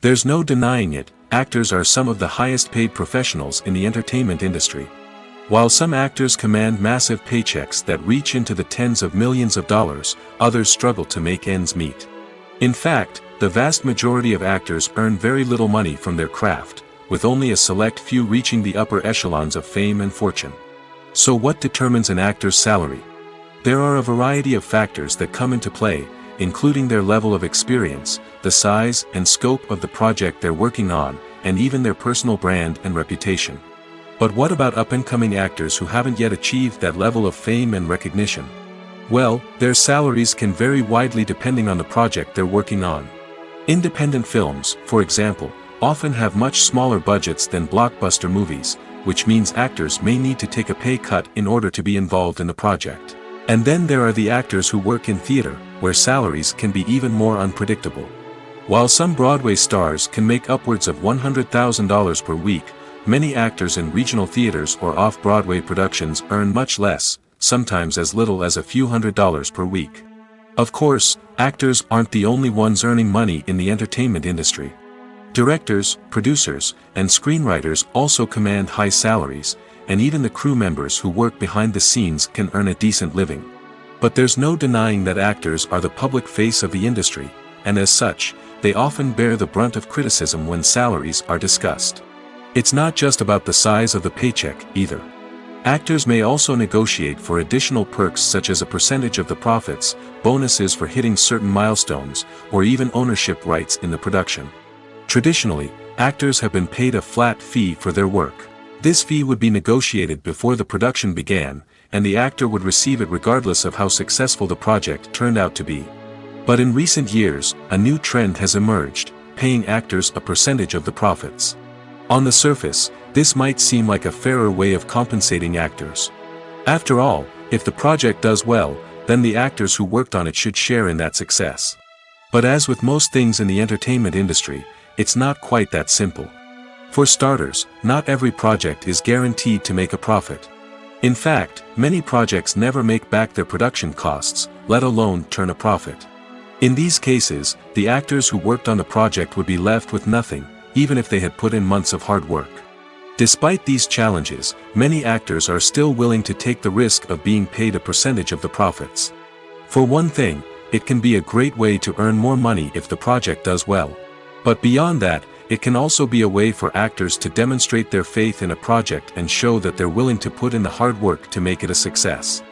Speaker 1: There's no denying it, actors are some of the highest paid professionals in the entertainment industry. While some actors command massive paychecks that reach into the tens of millions of dollars, others struggle to make ends meet. In fact, the vast majority of actors earn very little money from their craft, with only a select few reaching the upper echelons of fame and fortune. So what determines an actor's salary? There are a variety of factors that come into play, including their level of experience, the size and scope of the project they're working on, and even their personal brand and reputation. But what about up-and-coming actors who haven't yet achieved that level of fame and recognition? Well, their salaries can vary widely depending on the project they're working on. Independent films, for example, often have much smaller budgets than blockbuster movies, which means actors may need to take a pay cut in order to be involved in the project. And then there are the actors who work in theater, where salaries can be even more unpredictable. While some Broadway stars can make upwards of $100,000 per week, many actors in regional theaters or off-Broadway productions earn much less, sometimes as little as a few $100s per week. Of course, actors aren't the only ones earning money in the entertainment industry. Directors, producers, and screenwriters also command high salaries, and even the crew members who work behind the scenes can earn a decent living. But there's no denying that actors are the public face of the industry, and as such, they often bear the brunt of criticism when salaries are discussed. It's not just about the size of the paycheck, either. Actors may also negotiate for additional perks such as a percentage of the profits, bonuses for hitting certain milestones, or even ownership rights in the production. Traditionally, actors have been paid a flat fee for their work. This fee would be negotiated before the production began, and the actor would receive it regardless of how successful the project turned out to be. But in recent years, a new trend has emerged, paying actors a percentage of the profits. On the surface, this might seem like a fairer way of compensating actors. After all, if the project does well, then the actors who worked on it should share in that success. But as with most things in the entertainment industry, it's not quite that simple. For starters, not every project is guaranteed to make a profit. In fact, many projects never make back their production costs, let alone turn a profit. In these cases, the actors who worked on the project would be left with nothing, even if they had put in months of hard work. Despite these challenges, many actors are still willing to take the risk of being paid a percentage of the profits. For one thing, it can be a great way to earn more money if the project does well. But beyond that, it can also be a way for actors to demonstrate their faith in a project and show that they're willing to put in the hard work to make it a success.